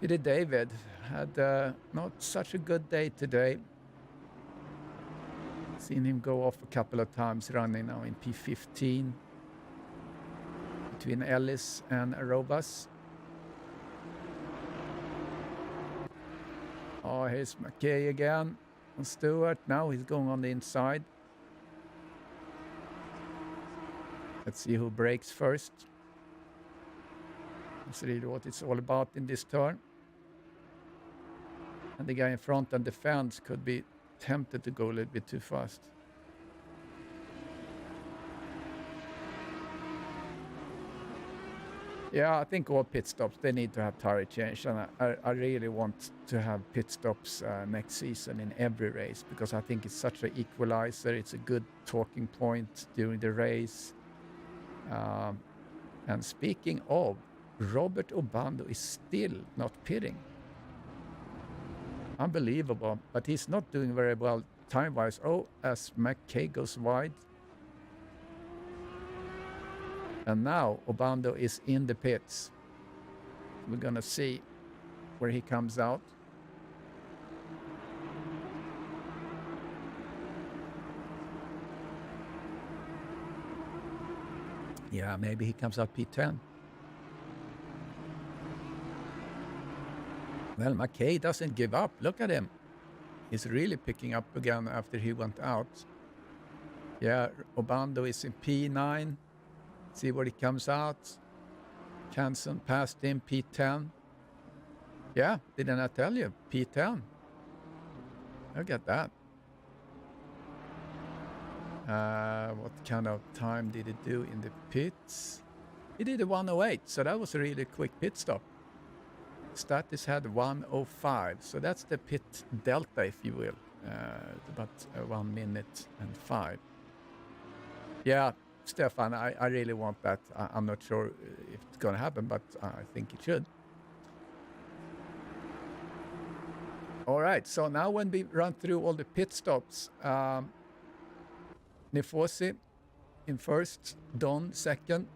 Did David had not such a good day today. Seen him go off a couple of times running now in P15 between Ellis and Arobas. Oh, here's McKay again on Stewart. Now he's going on the inside. Let's see who breaks first. That's really what it's all about in this turn. And the guy in front on the fence could be tempted to go a little bit too fast. Yeah, I think all pit stops, they need to have tire change. And I really want to have pit stops next season in every race, because I think it's such an equalizer. It's a good talking point during the race. And speaking of, Robert Obando is still not pitting. Unbelievable, but he's not doing very well time-wise. Oh, as McKay goes wide. And now Obando is in the pits. We're gonna see where he comes out. Yeah, maybe he comes out P10. Well, McKay doesn't give up. Look at him. He's really picking up again after he went out. Yeah, Obando is in P9. See where he comes out. Canson passed him, P10. Yeah, didn't I tell you? P10. Look at that. What kind of time did he do in the pits? He did a 108, so that was a really quick pit stop. Status had 105, so that's the pit delta, if you will. About 1 minute and 5. Yeah, Stefan, I really want that. I'm not sure if it's going to happen, but I think it should. All right, so now when we run through all the pit stops, Nifosi in first, Don second.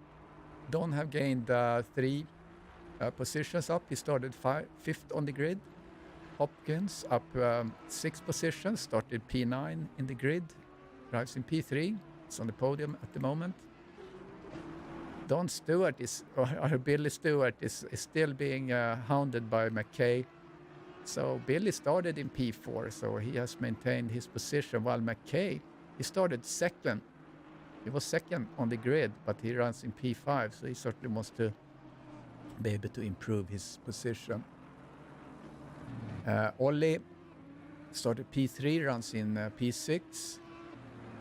Don have gained 3 positions up. He started 5th on the grid. Hopkins up 6 positions, started P9 in the grid, drives in P3. It's on the podium at the moment. Don Stewart or Billy Stewart is still being hounded by McKay. So Billy started in P4, so he has maintained his position, while McKay, he started second. He was second on the grid, but he runs in P5, so he certainly wants to be able to improve his position. Ollie started P3, runs in P6.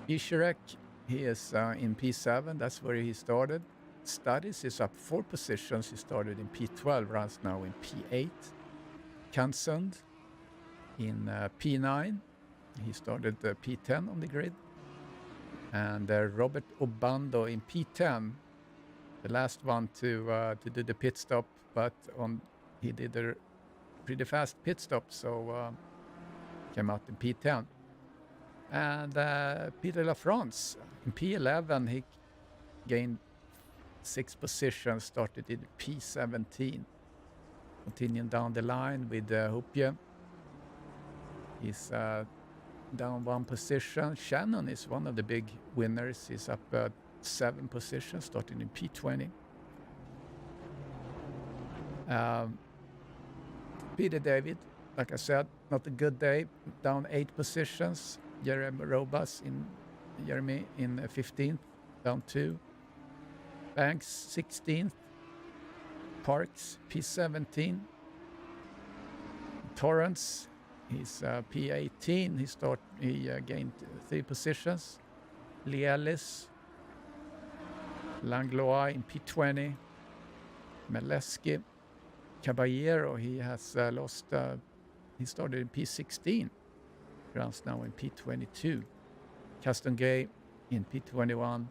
Isherek, he is in P7, that's where he started. Studies is up 4 positions, he started in P12, runs now in P8. Kansund in P9, he started P10 on the grid. And Robert Obando in P10, the last one to do the pit stop, but he did a pretty fast pit stop, so came out in P10. And Peter Lafrance in P11, he gained 6 positions, started in P17. Continuing down the line with Hoopje. He's down 1 position. Shannon is one of the big winners. He's up 7 positions, starting in P20. Peter David, like I said, not a good day, down 8 positions. Jeremy in 15th, down 2. Banks 16th. Parks P17. Torrance, he's P18. He gained 3 positions. Lee Ellis, Langlois in P20. Meleski, Caballero, he has lost. He started in P16. Runs now in P22. Castongay in P21.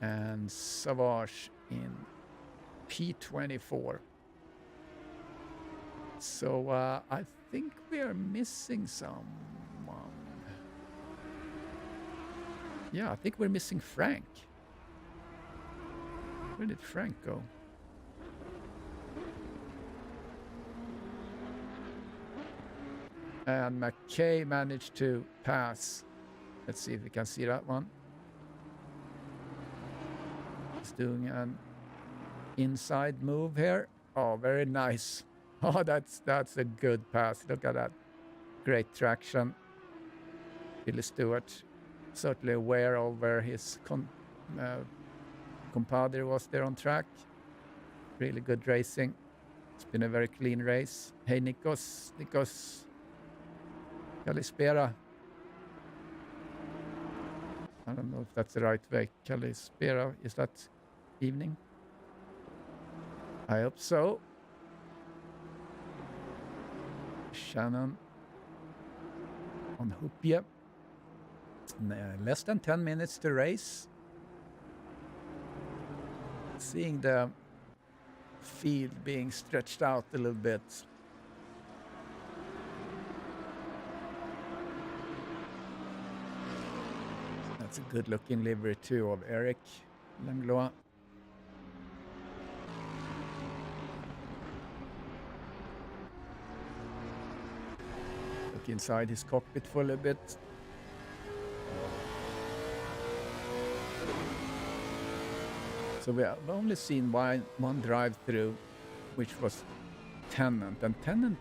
And Savage in P24. So I think we are missing someone. Yeah, I think we're missing Frank. Where did Frank go? And McKay managed to pass. Let's see if we can see that one. He's doing an inside move here. Oh, very nice. Oh, that's a good pass. Look at that. Great traction. Billy Stewart certainly aware of where his compadre was there on track. Really good racing. It's been a very clean race. Hey, Nikos Kalispera. I don't know if that's the right way. Kalispera, is that evening? I hope so. Shannon on Hoopje. Less than 10 minutes to race. Seeing the field being stretched out a little bit. That's a good looking livery too of Eric Langlois. Look inside his cockpit for a little bit. So we have only seen one drive-through, which was Tennant, and Tennant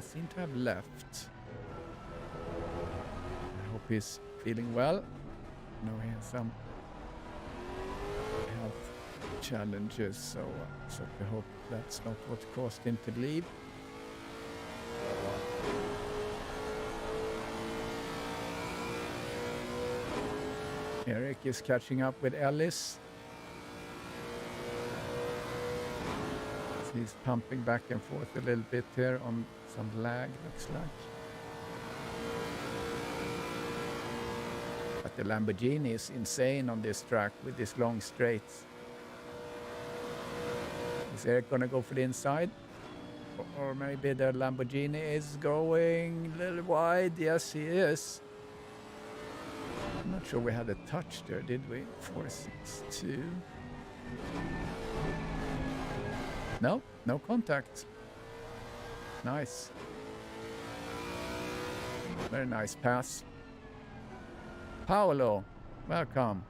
seemed to have left. I hope he's feeling well. No, he has some health challenges, so we hope that's not what caused him to leave. Eric is catching up with Ellis. He's pumping back and forth a little bit here on some lag, looks like. But the Lamborghini is insane on this track with these long straights. Is Eric gonna go for the inside? Or maybe the Lamborghini is going a little wide. Yes, he is. I'm not sure we had a touch there, did we? 462. No, no contact. Nice. Very nice pass. Paolo, welcome.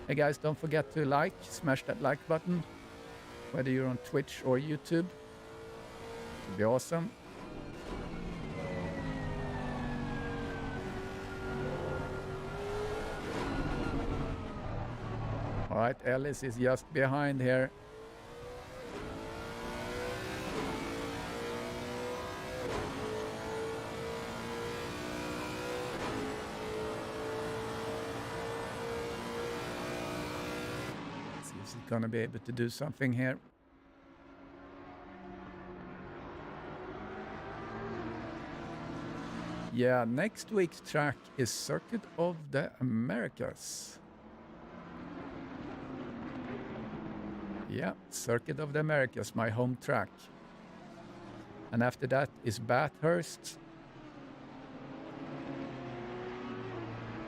Hey guys, don't forget to smash that like button, whether you're on Twitch or YouTube. It'd be awesome. All right, Ellis is just behind here. Gonna be able to do something here. Yeah, next week's track is Circuit of the Americas. Yeah, Circuit of the Americas, my home track. And after that is Bathurst.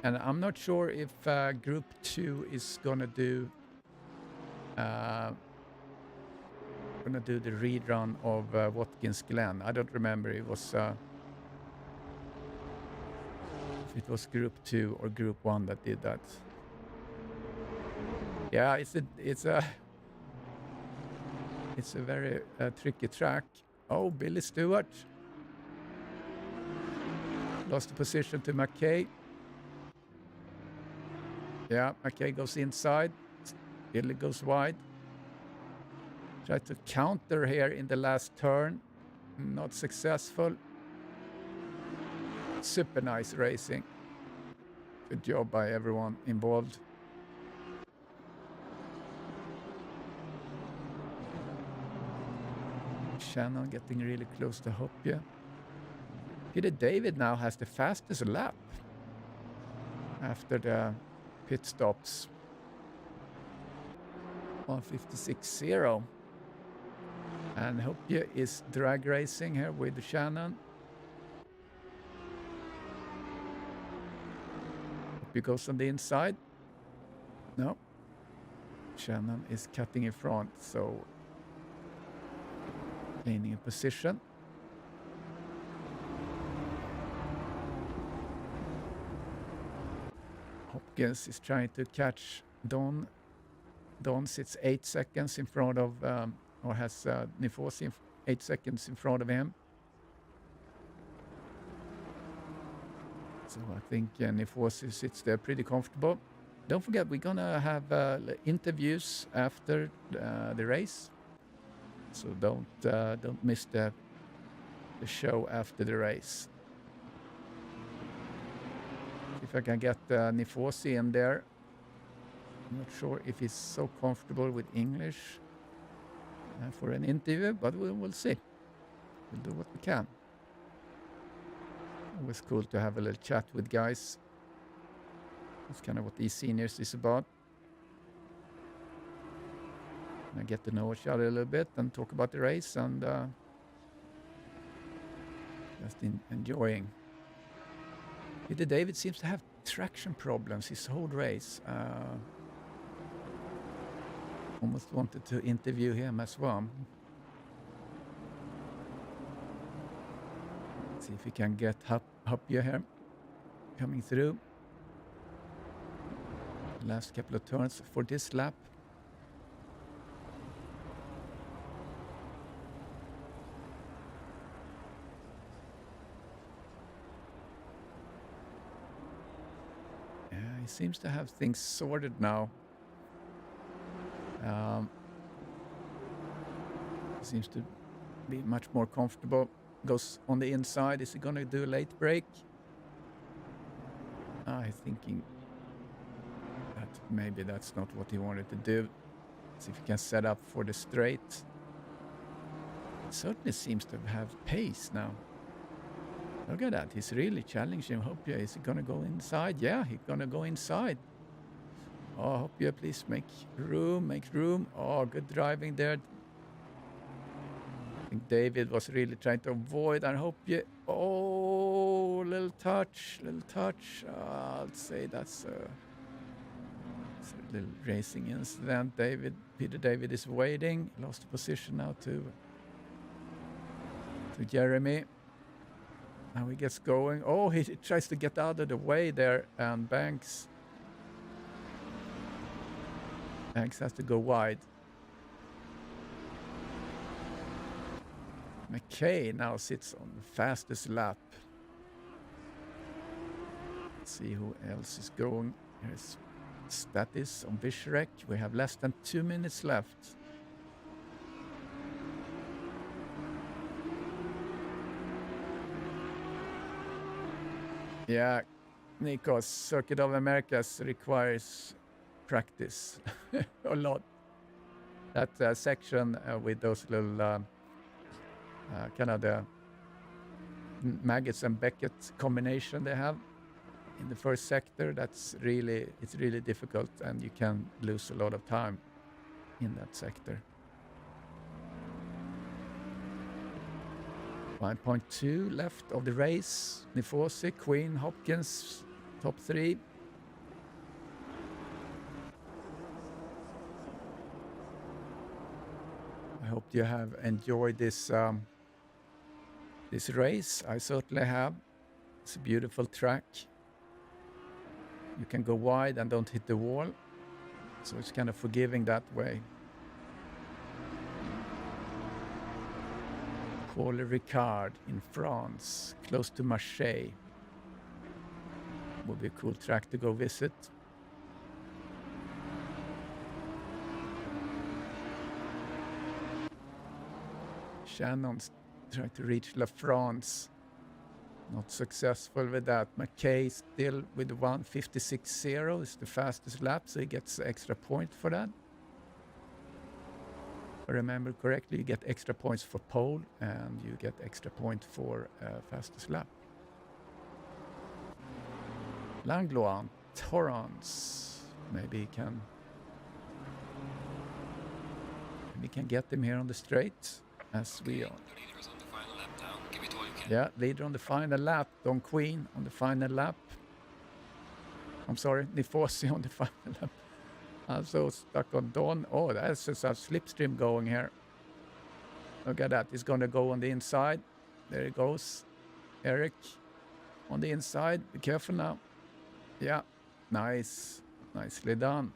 And I'm not sure if Group 2 is gonna do the rerun of Watkins Glen. I don't remember. It was it was Group 2 or Group 1 that did that. Yeah, it's a very tricky track. Oh, Billy Stewart lost the position to McKay. Yeah, McKay goes inside. Billy goes wide. Tried to counter here in the last turn. Not successful. Super nice racing. Good job by everyone involved. Shannon getting really close to Hopje. Peter David now has the fastest lap after the pit stops. 1:56.0. And Hopje is drag racing here with Shannon. Hopje goes on the inside. No. Shannon is cutting in front, so gaining a position. Hopkins is trying to catch Don. Don sits 8 seconds in front of, or has Nifosi 8 seconds in front of him. So I think Nifosi sits there pretty comfortable. Don't forget, we're gonna have interviews after the race. So don't miss the show after the race. If I can get Nifosi in there. I'm not sure if he's so comfortable with English for an interview, but we'll see. We'll do what we can. Always cool to have a little chat with guys. That's kind of what eSeniors is about. And I get to know each other a little bit and talk about the race and just enjoying. Peter David seems to have traction problems his whole race. Almost wanted to interview him as well. See if we can get Hopje here coming through. Last couple of turns for this lap. Yeah, he seems to have things sorted now. Seems to be much more comfortable. Goes on the inside. Is he going to do a late break? I'm thinking that maybe that's not what he wanted to do. See if he can set up for the straight. It certainly seems to have pace now. Look at that. He's really challenging Hopje. Is he going to go inside? Yeah, he's going to go inside. Oh, Hopje, please make room. Oh, good driving there. I think David was really trying to avoid and Hopje. Oh, little touch. I'll say that's a little racing incident. Peter David is waiting. Lost the position now to Jeremy. Now he gets going. Oh, he tries to get out of the way there, and Banks has to go wide. McKay now sits on the fastest lap. Let's see who else is going. Here's Statis on Vishrek. We have less than 2 minutes left. Yeah, Nikos, Circuit of Americas requires practice a lot. That section with those little kind of the Maggots and Beckett combination they have in the first sector, it's really difficult and you can lose a lot of time in that sector. 1.2 left of the race. Nifosi, Queen, Hopkins, top 3. I hope you have enjoyed this race. I certainly have. It's a beautiful track. You can go wide and don't hit the wall. So it's kind of forgiving that way. Paul Ricard in France, close to Marseille. Would be a cool track to go visit. Shannon's trying to reach La France. Not successful with that. McKay still with 1:56.0 is the fastest lap, so he gets extra point for that. If I remember correctly, you get extra points for pole and you get extra point for fastest lap. Langlois, Torrance. Maybe he can get him here on the straight as we are.
The leader is on the final lap now. Give it all you can.
Yeah, leader on the final lap. Don Queen on the final lap. I'm sorry, Nifosi on the final lap. I'm so stuck on Don. Oh, that's just a slipstream going here. Look at that. He's going to go on the inside. There he goes. Eric on the inside. Be careful now. Yeah, nice. Nicely done.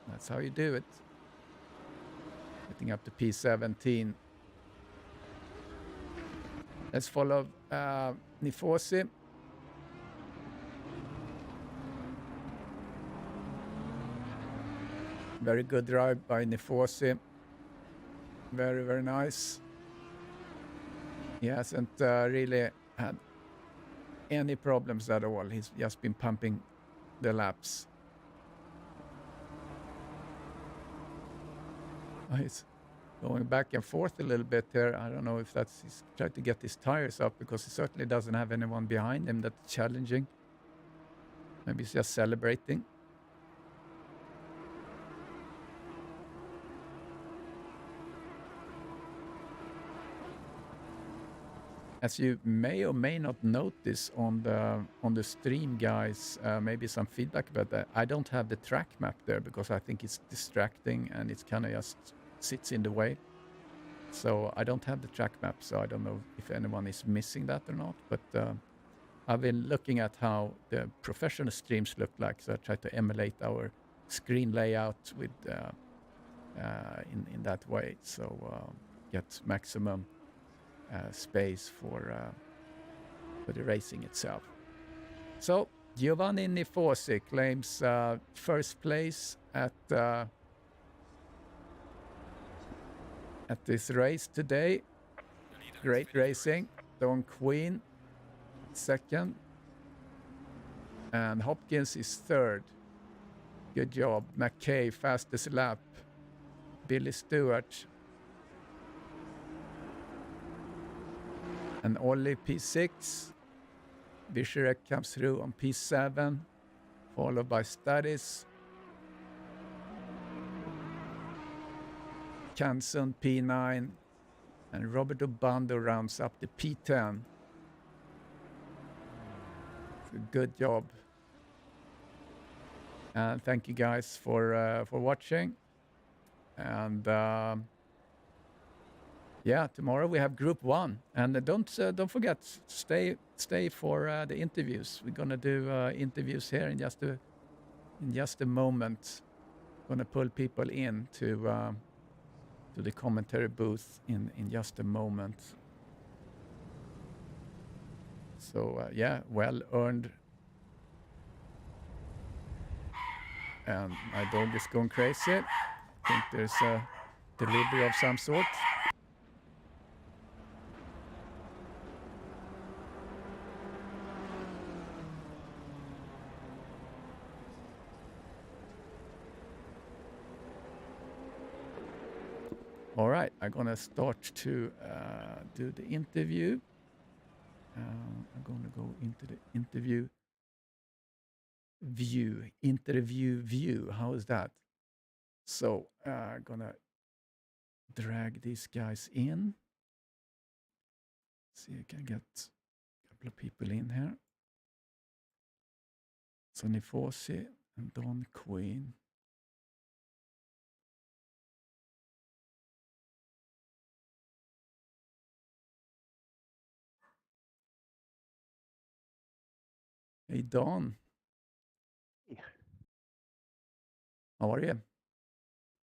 That's how you do it. Getting up to P17. Let's follow Nifosi. Very good drive by Nifosi. Very, very nice. He hasn't really had any problems at all. He's just been pumping the laps. He's going back and forth a little bit here. I don't know if that's he's trying to get his tires up because he certainly doesn't have anyone behind him that's challenging. Maybe he's just celebrating. As you may or may not notice on the stream, guys, maybe some feedback about that. I don't have the track map there because I think it's distracting and it's kind of just sits in the way. So I don't have the track map, so I don't know if anyone is missing that or not. But I've been looking at how the professional streams look like, so I try to emulate our screen layout with in that way. So get maximum space for the racing itself. So Giovanni Nifosi claims first place at this race today. Great racing. Don Queen second, and Hopkins is third. Good job. McKay fastest lap. Billy Stewart and Ollie P6. Vischerek comes through on P7, followed by Studies. Canson P9, and Roberto Bando rounds up the P10. So good job. And thank you guys for watching. And yeah, tomorrow we have Group 1, and don't forget, stay for the interviews. We're gonna do interviews here in just a moment. Gonna pull people in to the commentary booth in just a moment. So yeah, well earned. And my dog is going crazy. I think there's a delivery of some sort. All right, I'm gonna start to do the interview. I'm gonna go into the interview view. How is that? So I'm gonna drag these guys in. See if I can get a couple of people in here. So Nifosi and Don Queen. Hey, Don.
Yeah.
How are you?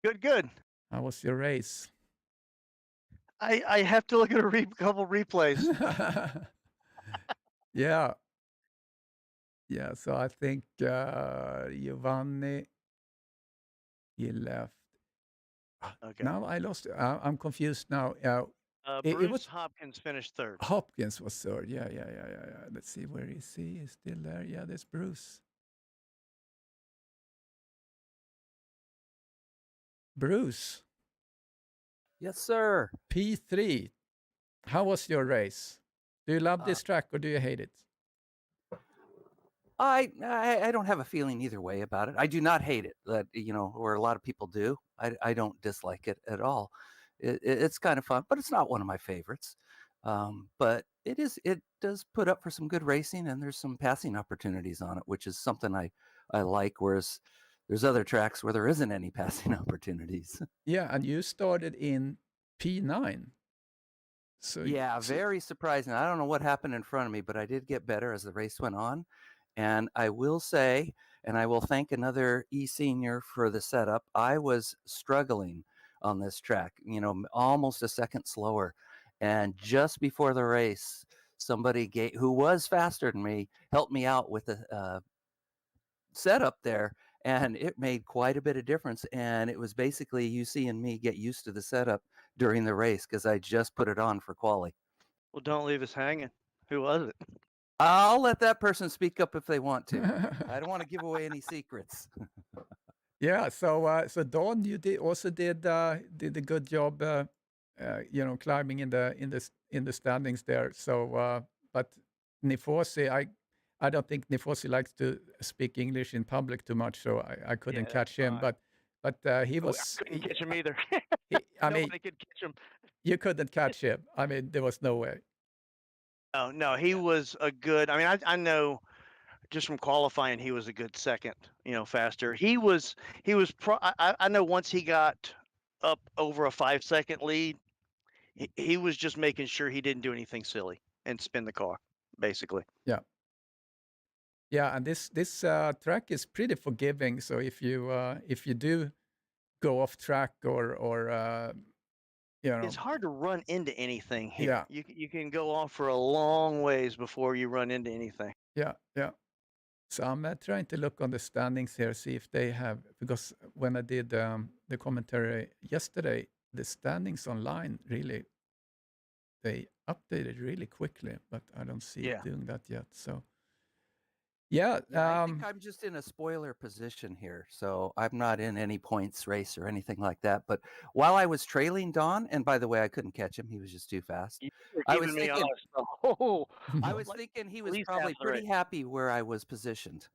Good, good.
How was your race?
I have to look at a couple replays.
Yeah. Yeah, so I think Giovanni, he left.
Okay.
Now I lost. I'm confused now. It
Bruce
was
Hopkins finished third.
Hopkins was third. Yeah. Let's see, where is he? He's still there. Yeah, there's Bruce. Bruce,
Yes, sir.
P3. How was your race? Do you love this track or do you hate it?
I don't have a feeling either way about it. I do not hate it, where a lot of people do. I don't dislike it at all. It's kind of fun, but it's not one of my favorites. But it does put up for some good racing, and there's some passing opportunities on it, which is something I like. Whereas there's other tracks where there isn't any passing opportunities.
Yeah, and you started in P9. So
Yeah, very surprising. I don't know what happened in front of me, but I did get better as the race went on. And I will say, and I will thank another eSenior for the setup, I was struggling on this track, almost a second slower. And just before the race, somebody who was faster than me helped me out with the setup there. And it made quite a bit of difference. And it was basically you seeing me get used to the setup during the race because I just put it on for quali.
Well, don't leave us hanging. Who was it?
I'll let that person speak up if they want to. I don't want to give away any secrets.
Yeah, so Don, you did a good job, climbing in the standings there. So, but Nifosi, I don't think Nifosi likes to speak English in public too much, so I couldn't catch him. But he was.
I couldn't catch him either.
I mean,
Nobody could catch him.
you couldn't catch him. I mean, there was no way.
Oh no, he was a good. I mean, I know just from qualifying, he was a good second. Faster. He was. I know once he got up over a 5-second lead, he was just making sure he didn't do anything silly and spin the car, basically.
Yeah. Yeah, and this track is pretty forgiving. So if you do go off track or
It's hard to run into anything here.
Yeah.
You can go off for a long ways before you run into anything.
Yeah. So I'm trying to look on the standings here, see if they have, because when I did the commentary yesterday, the standings online really, they updated really quickly, but I don't see it doing that yet. So yeah,
I think I'm just in a spoiler position here, so I'm not in any points race or anything like that. But while I was trailing Don, and by the way, I couldn't catch him; he was just too fast. I was thinking, I was thinking he was probably pretty happy where I was positioned.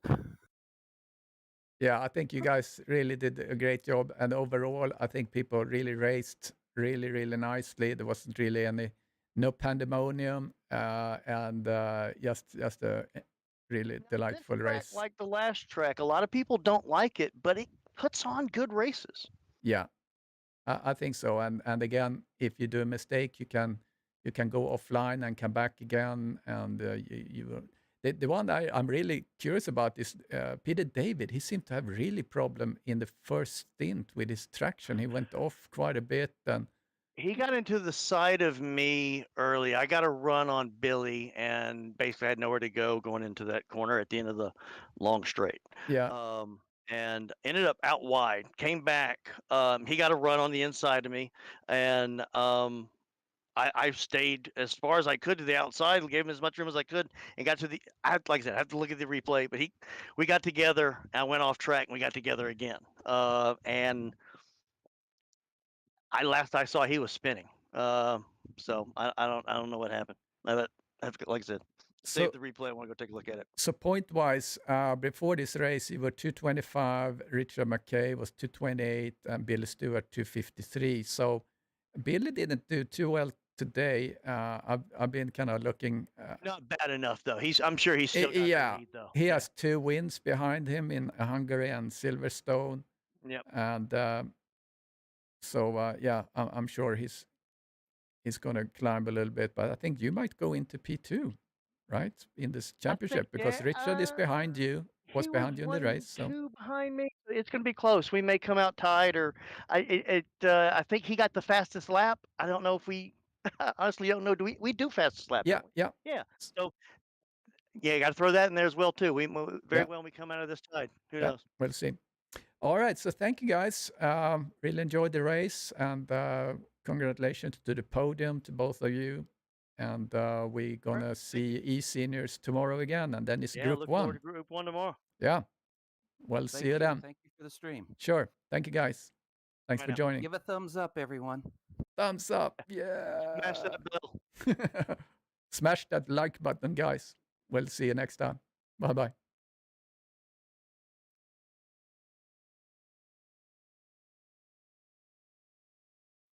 Yeah, I think you guys really did a great job, and overall, I think people really raced really nicely. There wasn't really no pandemonium, and just a really delightful race.
Like the last track, a lot of people don't like it, but it puts on good races.
Yeah, I think so. And again, if you do a mistake, you can go offline and come back again. And the one I'm really curious about is Peter David. He seemed to have really problem in the first stint with his traction. He went off quite a bit, and
he got into the side of me early. I got a run on Billy and basically had nowhere to go going into that corner at the end of the long straight.
Yeah.
And ended up out wide. Came back. He got a run on the inside of me, and I stayed as far as I could to the outside, gave him as much room as I could, and got to the. Like I said, I have to look at the replay, but we got together. I went off track, and we got together again. And last I saw, he was spinning. So I don't know what happened. Like I said, save the replay. I want to go take a look at it.
So point-wise, before this race, you were 225. Richard McKay was 228, and Billy Stewart 253. So Billy didn't do too well today. I've been kind of looking.
Not bad enough though. I'm sure he's still got the lead though.
He has 2 wins behind him in Hungary and Silverstone.
Yep.
And so yeah, I'm sure he's going to climb a little bit, but I think you might go into P2, right, in this championship, because Richard is behind you. was
He
behind you in the race. So
1-2 behind me. It's going to be close. We may come out tied, or I think he got the fastest lap. I don't know if we honestly don't know. Do we do fastest lap?
yeah,
Don't we?
yeah,
Yeah. So yeah, you got to throw that in there as well too. We very
yeah,
well when we come out of this tied. Who
yeah.
knows?
We'll see. All right. So thank you guys. Really enjoyed the race, and congratulations to the podium to both of you. And we're gonna see eSeniors tomorrow again, and then it's
Yeah,
Group
look forward
One.
to Group 1 tomorrow.
Yeah. Well, see you then.
Thank you for the stream.
Sure. Thank you guys. Thanks
Right
for
now.
joining.
Give a thumbs up, everyone.
Thumbs up.
Smash
Yeah.
that bell.
Smash that like button, guys. We'll see you next time. Bye bye.